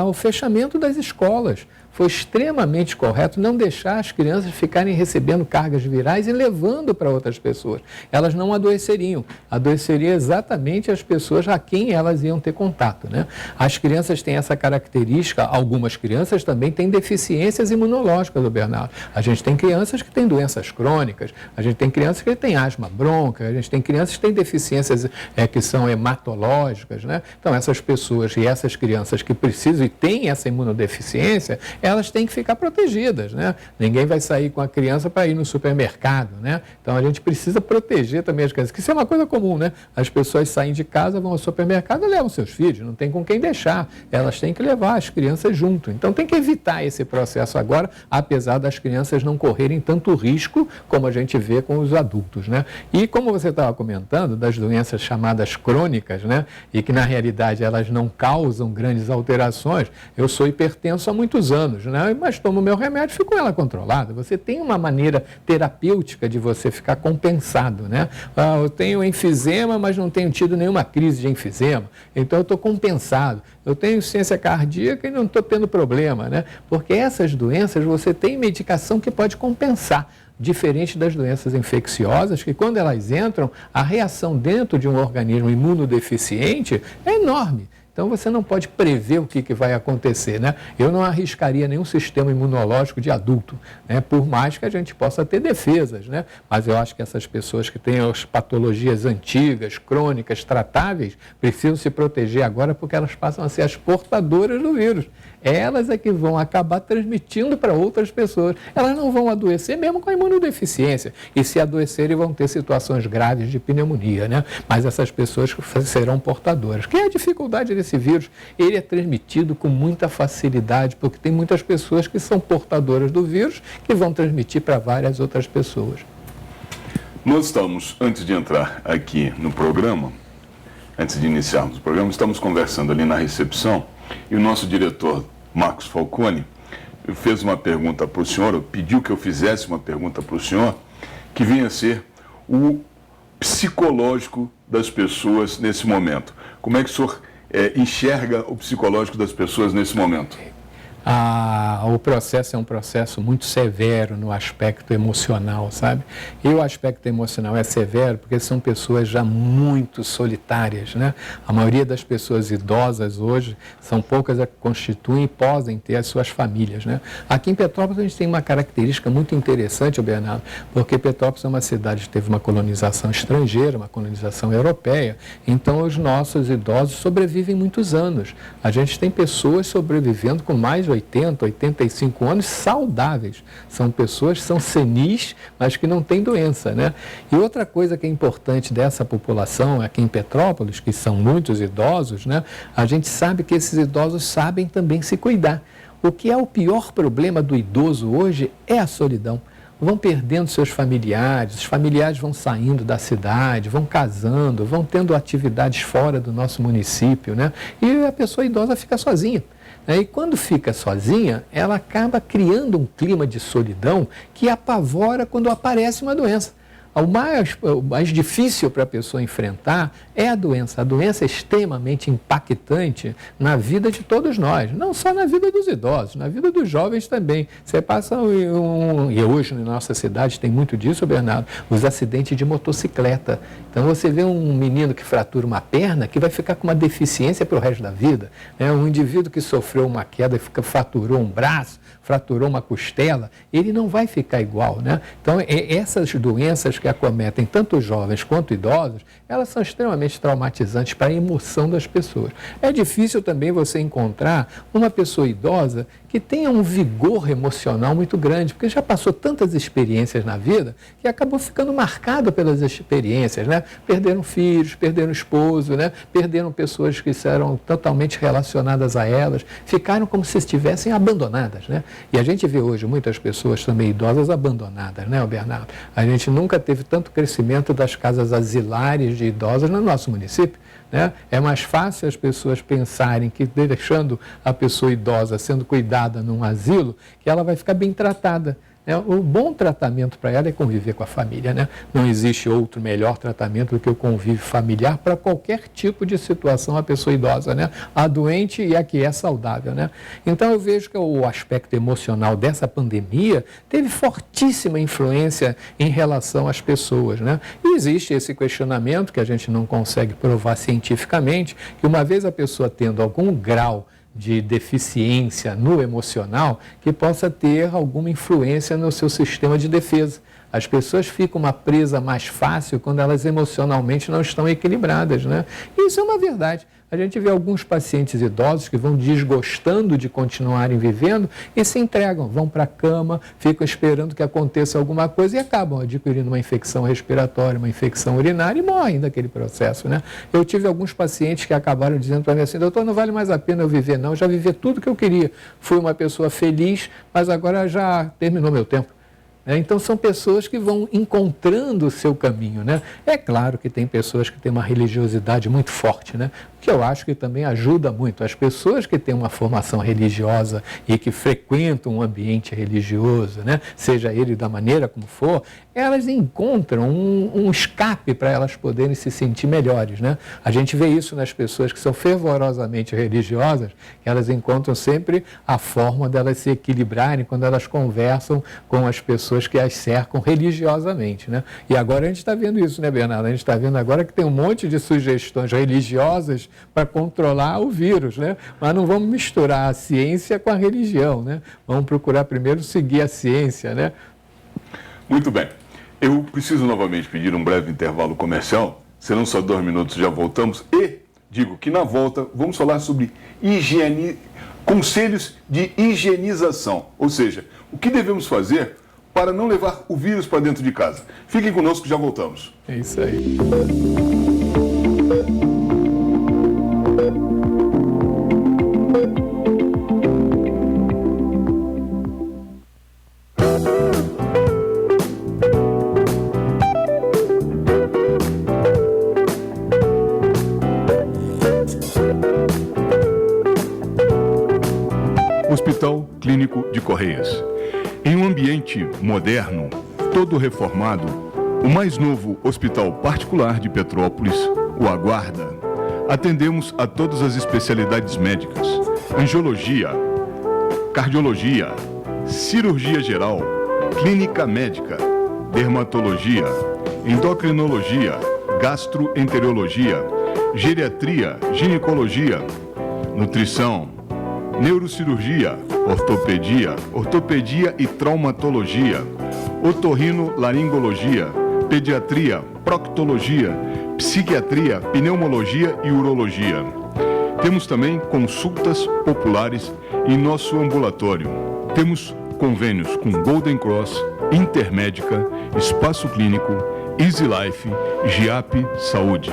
o fechamento das escolas. Foi extremamente correto não deixar as crianças ficarem recebendo cargas virais e levando para outras pessoas. Elas não adoeceriam. Adoeceria exatamente as pessoas a quem elas iam ter contato, né? As crianças têm essa característica, algumas crianças também têm deficiências imunológicas, Bernardo. A gente tem crianças que têm doenças crônicas, a gente tem crianças que têm asma bronca, a gente tem crianças que têm deficiências que são hematológicas, né? Então, essas pessoas e essas crianças que precisam e têm essa imunodeficiência, elas têm que ficar protegidas, né? Ninguém vai sair com a criança para ir no supermercado, né? Então a gente precisa proteger também as crianças, que isso é uma coisa comum, né? As pessoas saem de casa, vão ao supermercado e levam seus filhos, não tem com quem deixar. Elas têm que levar as crianças junto. Então tem que evitar esse processo agora, apesar das crianças não correrem tanto risco como a gente vê com os adultos, né? E como você estava comentando, das doenças chamadas crônicas, né? E que na realidade elas não causam grandes alterações, eu sou hipertenso há muitos anos, né? Mas tomo o meu remédio e fico com ela controlada. Você tem uma maneira terapêutica de você ficar compensado, né? Eu tenho enfisema, mas não tenho tido nenhuma crise de enfisema, então eu estou compensado. Eu tenho insuficiência cardíaca e não estou tendo problema, né? Porque essas doenças você tem medicação que pode compensar. Diferente das doenças infecciosas, que quando elas entram, a reação dentro de um organismo imunodeficiente é enorme. Então, você não pode prever o que vai acontecer, né? Eu não arriscaria nenhum sistema imunológico de adulto, né? Por mais que a gente possa ter defesas, né? Mas eu acho que essas pessoas que têm as patologias antigas, crônicas, tratáveis, precisam se proteger agora porque elas passam a ser as portadoras do vírus. Elas é que vão acabar transmitindo para outras pessoas. Elas não vão adoecer mesmo com a imunodeficiência. E se adoecerem, vão ter situações graves de pneumonia, né? Mas essas pessoas serão portadoras. Que é a dificuldade desse vírus? Ele é transmitido com muita facilidade, porque tem muitas pessoas que são portadoras do vírus que vão transmitir para várias outras pessoas. Nós estamos, antes de entrar aqui no programa, antes de iniciarmos o programa, estamos conversando ali na recepção e o nosso diretor, Marcos Falcone, fez uma pergunta para o senhor, pediu que eu fizesse uma pergunta para o senhor, que vinha a ser o psicológico das pessoas nesse momento. Como é que o senhor enxerga o psicológico das pessoas nesse momento? O processo é um processo muito severo no aspecto emocional, sabe? E o aspecto emocional é severo porque são pessoas já muito solitárias, né? A maioria das pessoas idosas hoje são poucas a que constituem e podem ter as suas famílias, né? Aqui em Petrópolis a gente tem uma característica muito interessante, Bernardo, porque Petrópolis é uma cidade que teve uma colonização estrangeira, uma colonização europeia, então os nossos idosos sobrevivem muitos anos. A gente tem pessoas sobrevivendo com mais de 80, 85 anos saudáveis. São pessoas que são senis, mas que não têm doença, né? E outra coisa que é importante dessa população aqui em Petrópolis, que são muitos idosos, né? A gente sabe que esses idosos sabem também se cuidar. O que é o pior problema do idoso hoje é a solidão. Vão perdendo seus familiares, os familiares vão saindo da cidade, vão casando, vão tendo atividades fora do nosso município, né? E a pessoa idosa fica sozinha. E quando fica sozinha, ela acaba criando um clima de solidão que apavora quando aparece uma doença. O mais difícil para a pessoa enfrentar é a doença. A doença é extremamente impactante na vida de todos nós, não só na vida dos idosos, na vida dos jovens também. Você passa e hoje na nossa cidade tem muito disso, Bernardo, os acidentes de motocicleta. Então você vê um menino que fratura uma perna que vai ficar com uma deficiência para o resto da vida. Um indivíduo que sofreu uma queda e fraturou um braço, fraturou uma costela, ele não vai ficar igual, né? Então, essas doenças que acometem tanto jovens quanto idosos, elas são extremamente traumatizantes para a emoção das pessoas. É difícil também você encontrar uma pessoa idosa que tenha um vigor emocional muito grande, porque já passou tantas experiências na vida que acabou ficando marcado pelas experiências, né? Perderam filhos, perderam esposo, né? Perderam pessoas que eram totalmente relacionadas a elas, ficaram como se estivessem abandonadas, né? E a gente vê hoje muitas pessoas também idosas abandonadas, né, Bernardo? A gente nunca teve teve tanto crescimento das casas asilares de idosos no nosso município, né? É mais fácil as pessoas pensarem que deixando a pessoa idosa sendo cuidada num asilo, que ela vai ficar bem tratada. O bom tratamento para ela é conviver com a família, né? Não existe outro melhor tratamento do que o convívio familiar para qualquer tipo de situação a pessoa idosa, né? A doente e a que é saudável, né? Então eu vejo que o aspecto emocional dessa pandemia teve fortíssima influência em relação às pessoas, né? E existe esse questionamento que a gente não consegue provar cientificamente, que uma vez a pessoa tendo algum grau de deficiência no emocional, que possa ter alguma influência no seu sistema de defesa. As pessoas ficam uma presa mais fácil quando elas emocionalmente não estão equilibradas, né? E isso é uma verdade. A gente vê alguns pacientes idosos que vão desgostando de continuarem vivendo e se entregam, vão para a cama, ficam esperando que aconteça alguma coisa e acabam adquirindo uma infecção respiratória, uma infecção urinária e morrem daquele processo, né? Eu tive alguns pacientes que acabaram dizendo para mim assim: doutor, não vale mais a pena eu viver não, eu já vivi tudo que eu queria. Fui uma pessoa feliz, mas agora já terminou meu tempo. Então, são pessoas que vão encontrando o seu caminho, né? É claro que tem pessoas que têm uma religiosidade muito forte, né? Que eu acho que também ajuda muito. As pessoas que têm uma formação religiosa e que frequentam um ambiente religioso, né? Seja ele da maneira como for, elas encontram um escape para elas poderem se sentir melhores, né? A gente vê isso nas pessoas que são fervorosamente religiosas, que elas encontram sempre a forma delas se equilibrarem quando elas conversam com as pessoas que as cercam religiosamente, né? E agora a gente está vendo isso, né, Bernardo? A gente está vendo agora que tem um monte de sugestões religiosas para controlar o vírus, né? Mas não vamos misturar a ciência com a religião, né? Vamos procurar primeiro seguir a ciência, né? Muito bem. Eu preciso novamente pedir um breve intervalo comercial, serão só 2 minutos, já voltamos. E digo que na volta vamos falar sobre conselhos de higienização, ou seja, o que devemos fazer para não levar o vírus para dentro de casa. Fiquem conosco, já voltamos. É isso aí. Hospital Clínico de Correias. Em um ambiente moderno, todo reformado, o mais novo hospital particular de Petrópolis o aguarda. Atendemos a todas as especialidades médicas: angiologia, cardiologia, cirurgia geral, clínica médica, dermatologia, endocrinologia, gastroenterologia, geriatria, ginecologia, nutrição, neurocirurgia, ortopedia e traumatologia, otorrinolaringologia, pediatria, proctologia, psiquiatria, pneumologia e urologia. Temos também consultas populares em nosso ambulatório. Temos convênios com Golden Cross, Intermédica, Espaço Clínico, Easy Life, GIAP Saúde.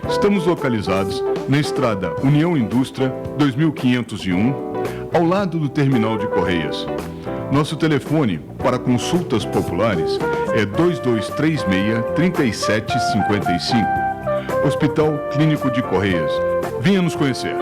Estamos localizados na estrada União Indústria 2501, ao lado do terminal de Correias. Nosso telefone para consultas populares é 2236-3755. Hospital Clínico de Correias. Venha nos conhecer.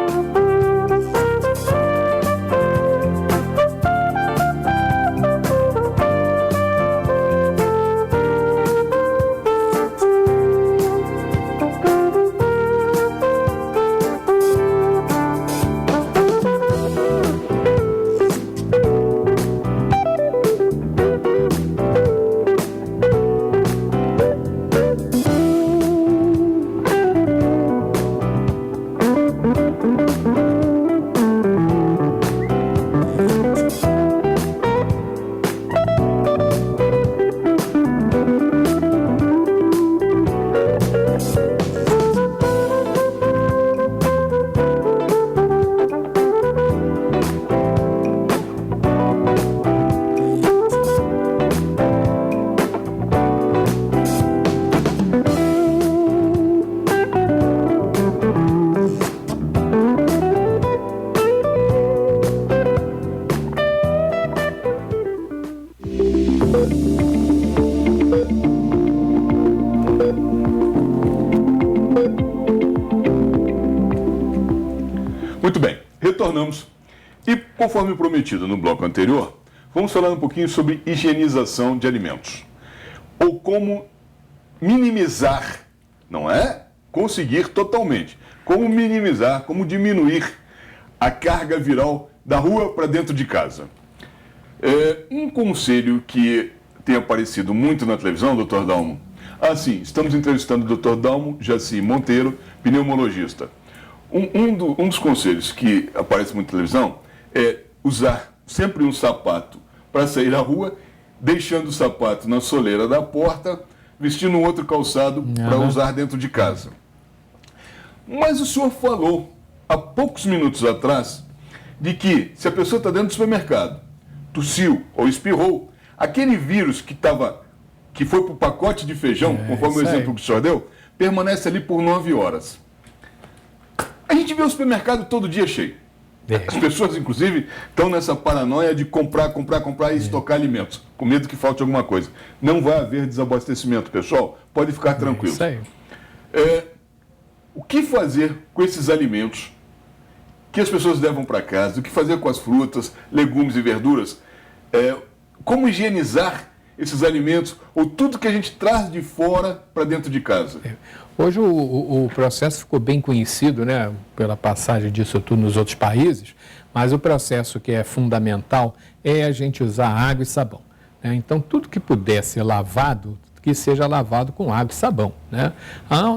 retornamos. E, conforme prometido no bloco anterior, vamos falar um pouquinho sobre higienização de alimentos. Ou como minimizar, não é conseguir totalmente, como minimizar, como diminuir a carga viral da rua para dentro de casa. Um conselho que tem aparecido muito na televisão, doutor Dalmo. Sim, estamos entrevistando o doutor Dalmo Jaci Monteiro, pneumologista. Um dos conselhos que aparece muito na televisão é usar sempre um sapato para sair à rua, deixando o sapato na soleira da porta, vestindo um outro calçado para usar dentro de casa. Mas o senhor falou, há poucos minutos atrás, de que se a pessoa está dentro do supermercado, tossiu ou espirrou, aquele vírus que foi para o pacote de feijão, conforme o exemplo que o senhor deu, permanece ali por 9 horas. A gente vê o supermercado todo dia cheio. As pessoas, inclusive, estão nessa paranoia de comprar e estocar alimentos, com medo que falte alguma coisa. Não vai haver desabastecimento, pessoal. Pode ficar tranquilo. Isso aí. O que fazer com esses alimentos que as pessoas levam para casa? O que fazer com as frutas, legumes e verduras? Como higienizar esses alimentos ou tudo que a gente traz de fora para dentro de casa? Hoje o processo ficou bem conhecido, né, pela passagem disso tudo nos outros países, mas o processo que é fundamental é a gente usar água e sabão, né? Então, tudo que puder ser lavado, que seja lavado com água e sabão, né?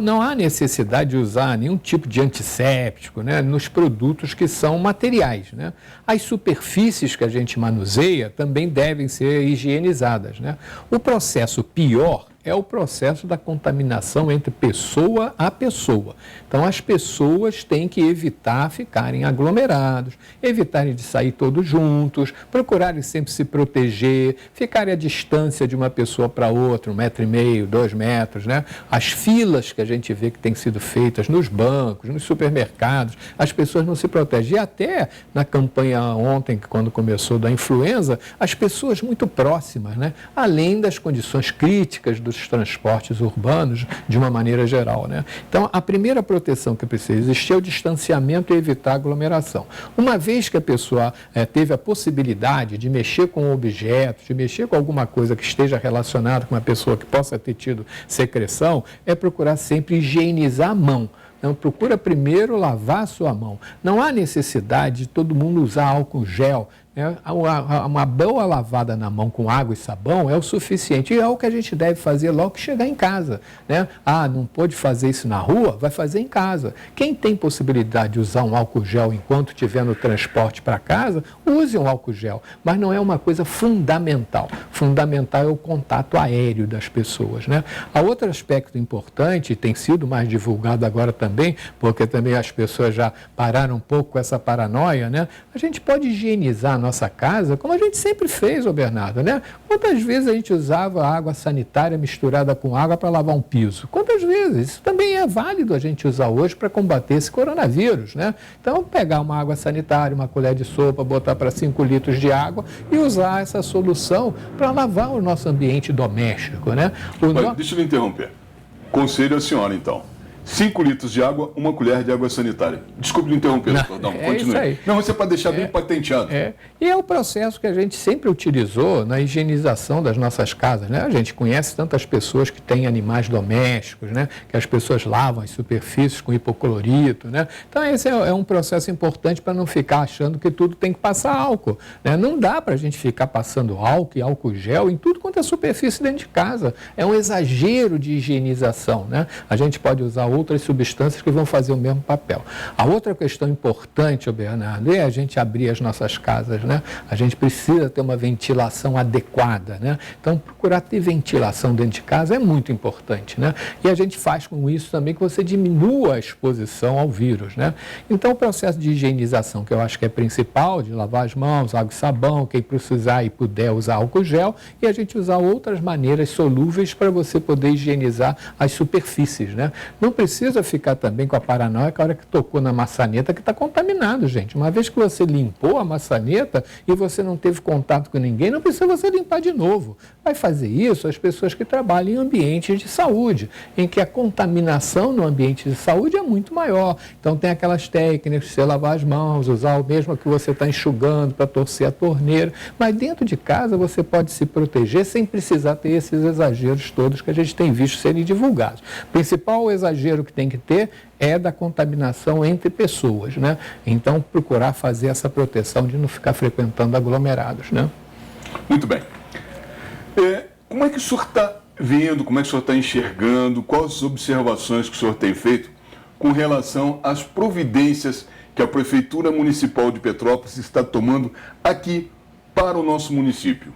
Não há necessidade de usar nenhum tipo de antisséptico, né, nos produtos que são materiais, né? As superfícies que a gente manuseia também devem ser higienizadas, né? O processo pior é o processo da contaminação entre pessoa a pessoa. Então, as pessoas têm que evitar ficarem aglomerados, evitarem de sair todos juntos, procurarem sempre se proteger, ficarem à distância de uma pessoa para outra, 1,5 metro, 2 metros, né? As filas que a gente vê que têm sido feitas nos bancos, nos supermercados, as pessoas não se protegem. E até na campanha ontem, quando começou da influenza, as pessoas muito próximas, né? Além das condições críticas dos transportes urbanos de uma maneira geral, né? Então, a primeira proteção que precisa existir é o distanciamento e evitar aglomeração. Uma vez que a pessoa teve a possibilidade de mexer com objetos, de mexer com alguma coisa que esteja relacionada com uma pessoa que possa ter tido secreção, é procurar sempre higienizar a mão. Então, procura primeiro lavar a sua mão. Não há necessidade de todo mundo usar álcool gel, né? Uma boa lavada na mão com água e sabão é o suficiente. E é o que a gente deve fazer logo que chegar em casa, né? Não pode fazer isso na rua? Vai fazer em casa. Quem tem possibilidade de usar um álcool gel enquanto estiver no transporte para casa, use um álcool gel. Mas não é uma coisa fundamental. Fundamental é o contato aéreo das pessoas, né? Há outro aspecto importante, tem sido mais divulgado agora também, porque também as pessoas já pararam um pouco com essa paranoia, né? A gente pode higienizar a nossa casa, como a gente sempre fez, Bernardo, né? Quantas vezes a gente usava água sanitária misturada com água para lavar um piso? Quantas vezes? Isso também é válido a gente usar hoje para combater esse coronavírus, né? Então, pegar uma água sanitária, uma colher de sopa, botar para 5 litros de água e usar essa solução para lavar o nosso ambiente doméstico, né? Deixa eu lhe interromper. Conselho à senhora, então. 5 litros de água, 1 colher de água sanitária. Desculpe lhe interromper, doutor Dalmo, continue. Isso aí. Não, isso é para deixar bem patenteado. E é o processo que a gente sempre utilizou na higienização das nossas casas, né? A gente conhece tantas pessoas que têm animais domésticos, né? Que as pessoas lavam as superfícies com hipoclorito, né? Então, esse é um processo importante para não ficar achando que tudo tem que passar álcool, né? Não dá para a gente ficar passando álcool e álcool gel em tudo quanto é superfície dentro de casa. É um exagero de higienização, né? A gente pode usar outras substâncias que vão fazer o mesmo papel. A outra questão importante, Bernardo, é a gente abrir as nossas casas, né? A gente precisa ter uma ventilação adequada, né? Então, procurar ter ventilação dentro de casa é muito importante, né? E a gente faz com isso também que você diminua a exposição ao vírus, né? Então, o processo de higienização, que eu acho que é principal, de lavar as mãos, água e sabão, quem precisar e puder usar álcool gel, e a gente usar outras maneiras solúveis para você poder higienizar as superfícies, né? Não precisa ficar também com a paranoia que a hora que tocou na maçaneta que está contaminado, gente. Uma vez que você limpou a maçaneta e você não teve contato com ninguém, não precisa você limpar de novo. Vai fazer isso as pessoas que trabalham em ambientes de saúde, em que a contaminação no ambiente de saúde é muito maior. Então tem aquelas técnicas de você lavar as mãos, usar o mesmo que você está enxugando para torcer a torneira. Mas dentro de casa você pode se proteger sem precisar ter esses exageros todos que a gente tem visto serem divulgados. O principal exagero que tem que ter é da contaminação entre pessoas, né? Então procurar fazer essa proteção de não ficar frequentando aglomerados, né? Muito bem. Como é que o senhor está vendo, como é que o senhor está enxergando, quais as observações que o senhor tem feito com relação às providências que a Prefeitura Municipal de Petrópolis está tomando aqui para o nosso município?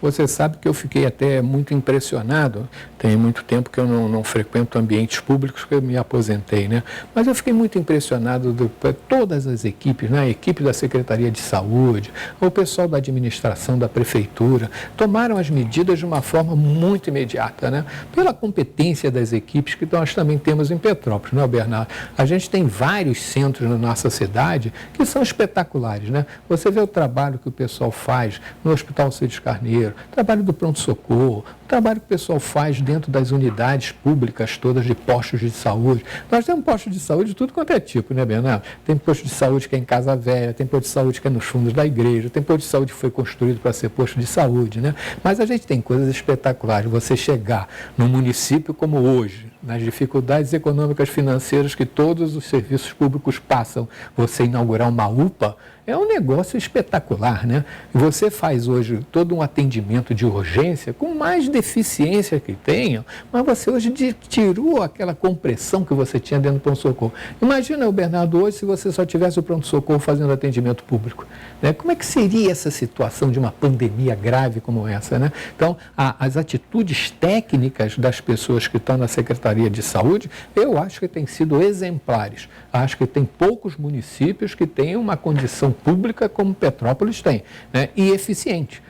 Você sabe que eu fiquei até muito impressionado, tem muito tempo que eu não frequento ambientes públicos, que eu me aposentei, né? Mas eu fiquei muito impressionado por todas as equipes, né? A equipe da Secretaria de Saúde, o pessoal da administração da Prefeitura, tomaram as medidas de uma forma muito imediata, né? Pela competência das equipes que nós também temos em Petrópolis, não é, Bernardo? A gente tem vários centros na nossa cidade que são espetaculares, né? Você vê o trabalho que o pessoal faz no Hospital Alcides Carneiro, trabalho do pronto-socorro, o trabalho que o pessoal faz dentro das unidades públicas todas de postos de saúde. Nós temos postos de saúde de tudo quanto é tipo, né, Bernardo? Tem posto de saúde que é em Casa Velha, tem posto de saúde que é nos fundos da igreja, tem posto de saúde que foi construído para ser posto de saúde, né? Mas a gente tem coisas espetaculares. Você chegar num município como hoje, nas dificuldades econômicas financeiras que todos os serviços públicos passam, você inaugurar uma UPA, é um negócio espetacular, né? Você faz hoje todo um atendimento de urgência, com mais deficiência que tenham, mas você hoje tirou aquela compressão que você tinha dentro do pronto-socorro. Imagina, Bernardo, hoje se você só tivesse o pronto-socorro fazendo atendimento público, né? Como é que seria essa situação de uma pandemia grave como essa, né? Então, as atitudes técnicas das pessoas que estão na Secretaria de Saúde, eu acho que têm sido exemplares. Acho que tem poucos municípios que têm uma condição pública como Petrópolis tem, né? E eficiente.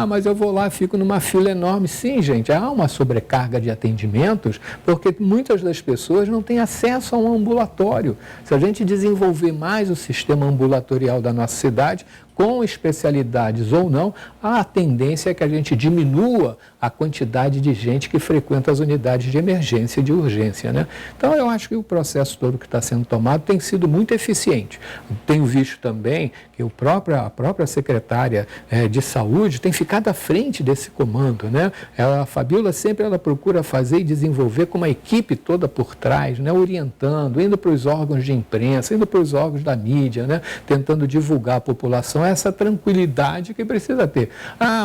Mas eu vou lá, fico numa fila enorme. Sim, gente, há uma sobrecarga de atendimentos, porque muitas das pessoas não têm acesso a um ambulatório. Se a gente desenvolver mais o sistema ambulatorial da nossa cidade, com especialidades ou não, a tendência é que a gente diminua a quantidade de gente que frequenta as unidades de emergência e de urgência, né? Então, eu acho que o processo todo que está sendo tomado tem sido muito eficiente. Tenho visto também que a própria secretária de saúde tem ficado à frente desse comando, né? A Fabíola sempre procura fazer e desenvolver com uma equipe toda por trás, né? Orientando, indo para os órgãos de imprensa, indo para os órgãos da mídia, né? Tentando divulgar a população essa tranquilidade que precisa ter.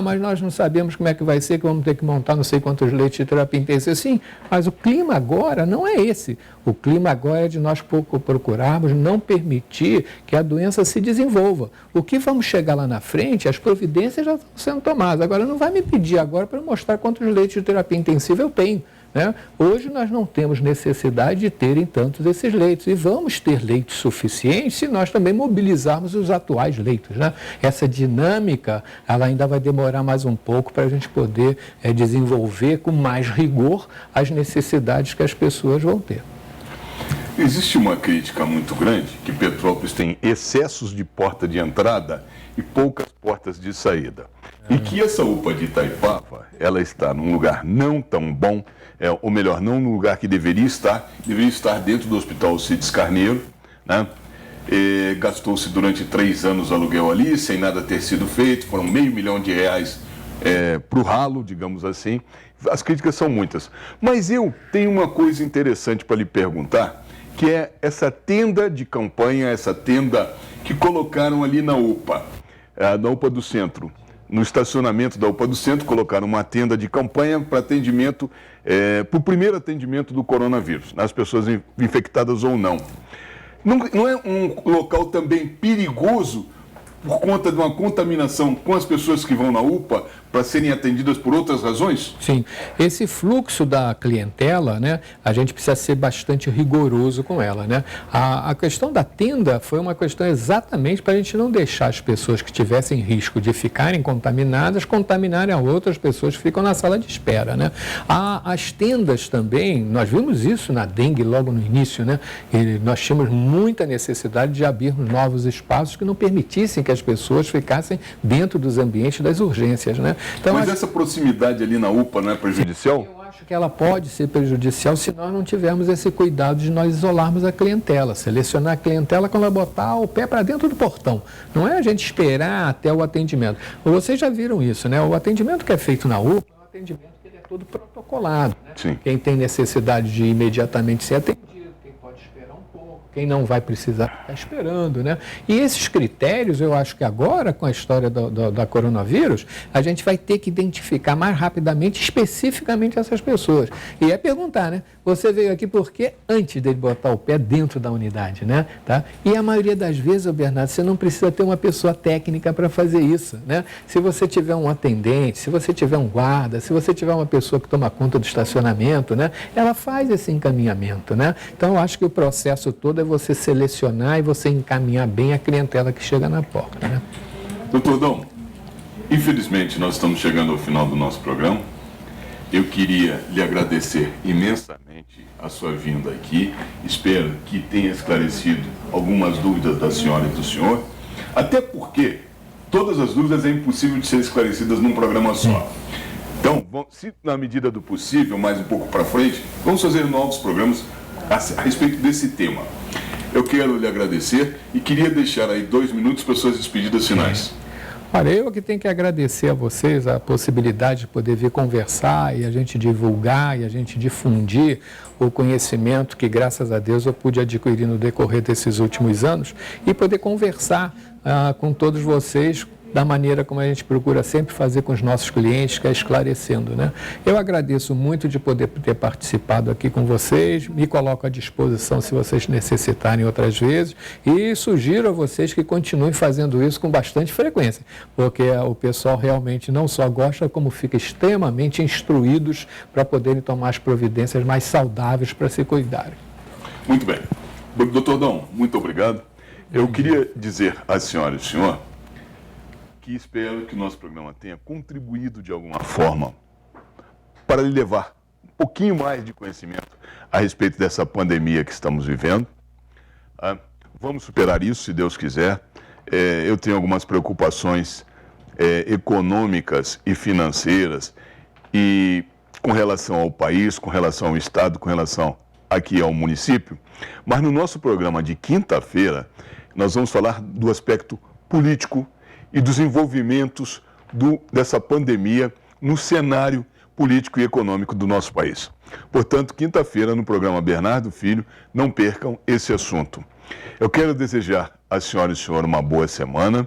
Mas nós não sabemos como é que vai ser, que vamos ter que montar não sei quantos leitos de terapia intensiva. Sim, mas o clima agora não é esse. O clima agora é de nós procurarmos não permitir que a doença se desenvolva. O que vamos chegar lá na frente, as providências já estão sendo tomadas. Agora, não vai me pedir agora para mostrar quantos leitos de terapia intensiva eu tenho, né? Hoje nós não temos necessidade de terem tantos esses leitos e vamos ter leitos suficientes se nós também mobilizarmos os atuais leitos, né? Essa dinâmica, ela ainda vai demorar mais um pouco para a gente poder desenvolver com mais rigor as necessidades que as pessoas vão ter. Existe uma crítica muito grande que Petrópolis tem excessos de porta de entrada e poucas portas de saída. E que essa UPA de Itaipava, ela está num lugar não tão bom, ou melhor, não no lugar que deveria estar dentro do Hospital Alcides Carneiro, né? Gastou-se durante 3 anos o aluguel ali, sem nada ter sido feito, foram R$500 mil para o ralo, digamos assim. As críticas são muitas. Mas eu tenho uma coisa interessante para lhe perguntar, que é essa tenda de campanha, essa tenda que colocaram ali na UPA do centro. No estacionamento da UPA do centro, colocaram uma tenda de campanha para atendimento, para o primeiro atendimento do coronavírus, nas pessoas infectadas ou não. Não é um local também perigoso por conta de uma contaminação com as pessoas que vão na UPA, para serem atendidas por outras razões? Sim, esse fluxo da clientela, né, a gente precisa ser bastante rigoroso com ela, né? A questão da tenda foi uma questão exatamente para a gente não deixar as pessoas que tivessem risco de ficarem contaminadas, contaminarem a outras pessoas que ficam na sala de espera, né? As tendas também, nós vimos isso na dengue logo no início, né? E nós tínhamos muita necessidade de abrirmos novos espaços que não permitissem que as pessoas ficassem dentro dos ambientes das urgências, né? Então, Mas essa proximidade ali na UPA não é prejudicial? eu acho que ela pode ser prejudicial se nós não tivermos esse cuidado de nós isolarmos a clientela, selecionar a clientela quando ela botar o pé para dentro do portão. Não é a gente esperar até o atendimento. Vocês já viram isso, né? O atendimento que é feito na UPA é um atendimento que ele é todo protocolado, né? Sim. Quem tem necessidade de imediatamente ser atendido, quem pode esperar um pouco, quem não vai precisar ficar esperando, né? E esses critérios, eu acho que agora, com a história da coronavírus, a gente vai ter que identificar mais rapidamente, especificamente essas pessoas. E é perguntar, né? Você veio aqui porque antes dele botar o pé dentro da unidade, né? Tá? E a maioria das vezes, ô Bernardo, você não precisa ter uma pessoa técnica para fazer isso, né? Se você tiver um atendente, se você tiver um guarda, se você tiver uma pessoa que toma conta do estacionamento, né? Ela faz esse encaminhamento, né? Então, eu acho que o processo todo é você selecionar e você encaminhar bem a clientela que chega na porta, né? Doutor Dom, infelizmente nós estamos chegando ao final do nosso programa. Eu queria lhe agradecer imensamente a sua vinda aqui. Espero que tenha esclarecido algumas dúvidas da senhora e do senhor. Até porque todas as dúvidas é impossível de ser esclarecidas num programa só. Então, se na medida do possível, mais um pouco para frente, vamos fazer novos programas a respeito desse tema. Eu quero lhe agradecer e queria deixar aí 2 minutos para suas despedidas finais. Olha, eu que tenho que agradecer a vocês a possibilidade de poder vir conversar e a gente divulgar e a gente difundir o conhecimento que, graças a Deus, eu pude adquirir no decorrer desses últimos anos e poder conversar com todos vocês da maneira como a gente procura sempre fazer com os nossos clientes, que é esclarecendo, né? Eu agradeço muito de poder ter participado aqui com vocês, me coloco à disposição se vocês necessitarem outras vezes e sugiro a vocês que continuem fazendo isso com bastante frequência, porque o pessoal realmente não só gosta, como fica extremamente instruídos para poderem tomar as providências mais saudáveis para se cuidarem. Muito bem. Doutor Dom, muito obrigado. Eu queria dizer à senhora e ao senhor que espero que o nosso programa tenha contribuído de alguma forma para lhe levar um pouquinho mais de conhecimento a respeito dessa pandemia que estamos vivendo. Vamos superar isso, se Deus quiser. Eu tenho algumas preocupações econômicas e financeiras e com relação ao país, com relação ao Estado, com relação aqui ao município. Mas no nosso programa de quinta-feira, nós vamos falar do aspecto político e dos envolvimentos dessa pandemia no cenário político e econômico do nosso país. Portanto, quinta-feira, no programa Bernardo Filho, não percam esse assunto. Eu quero desejar à senhora e ao senhor uma boa semana.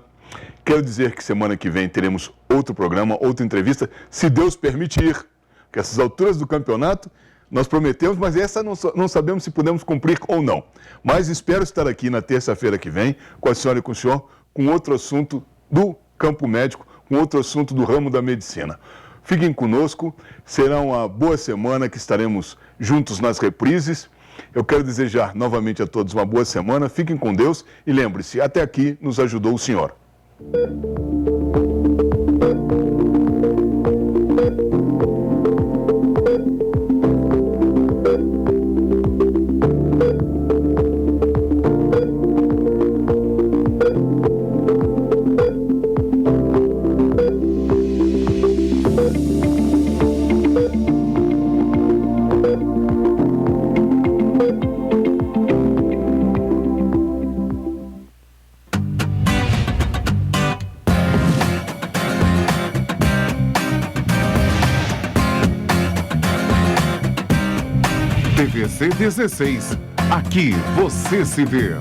Quero dizer que semana que vem teremos outro programa, outra entrevista, se Deus permitir, que essas alturas do campeonato nós prometemos, mas essa não sabemos se podemos cumprir ou não. Mas espero estar aqui na terça-feira que vem com a senhora e com o senhor, com outro assunto do campo médico, com outro assunto do ramo da medicina. Fiquem conosco, será uma boa semana que estaremos juntos nas reprises. Eu quero desejar novamente a todos uma boa semana, fiquem com Deus e lembre-se, até aqui nos ajudou o Senhor. TVC 16. Aqui você se vê.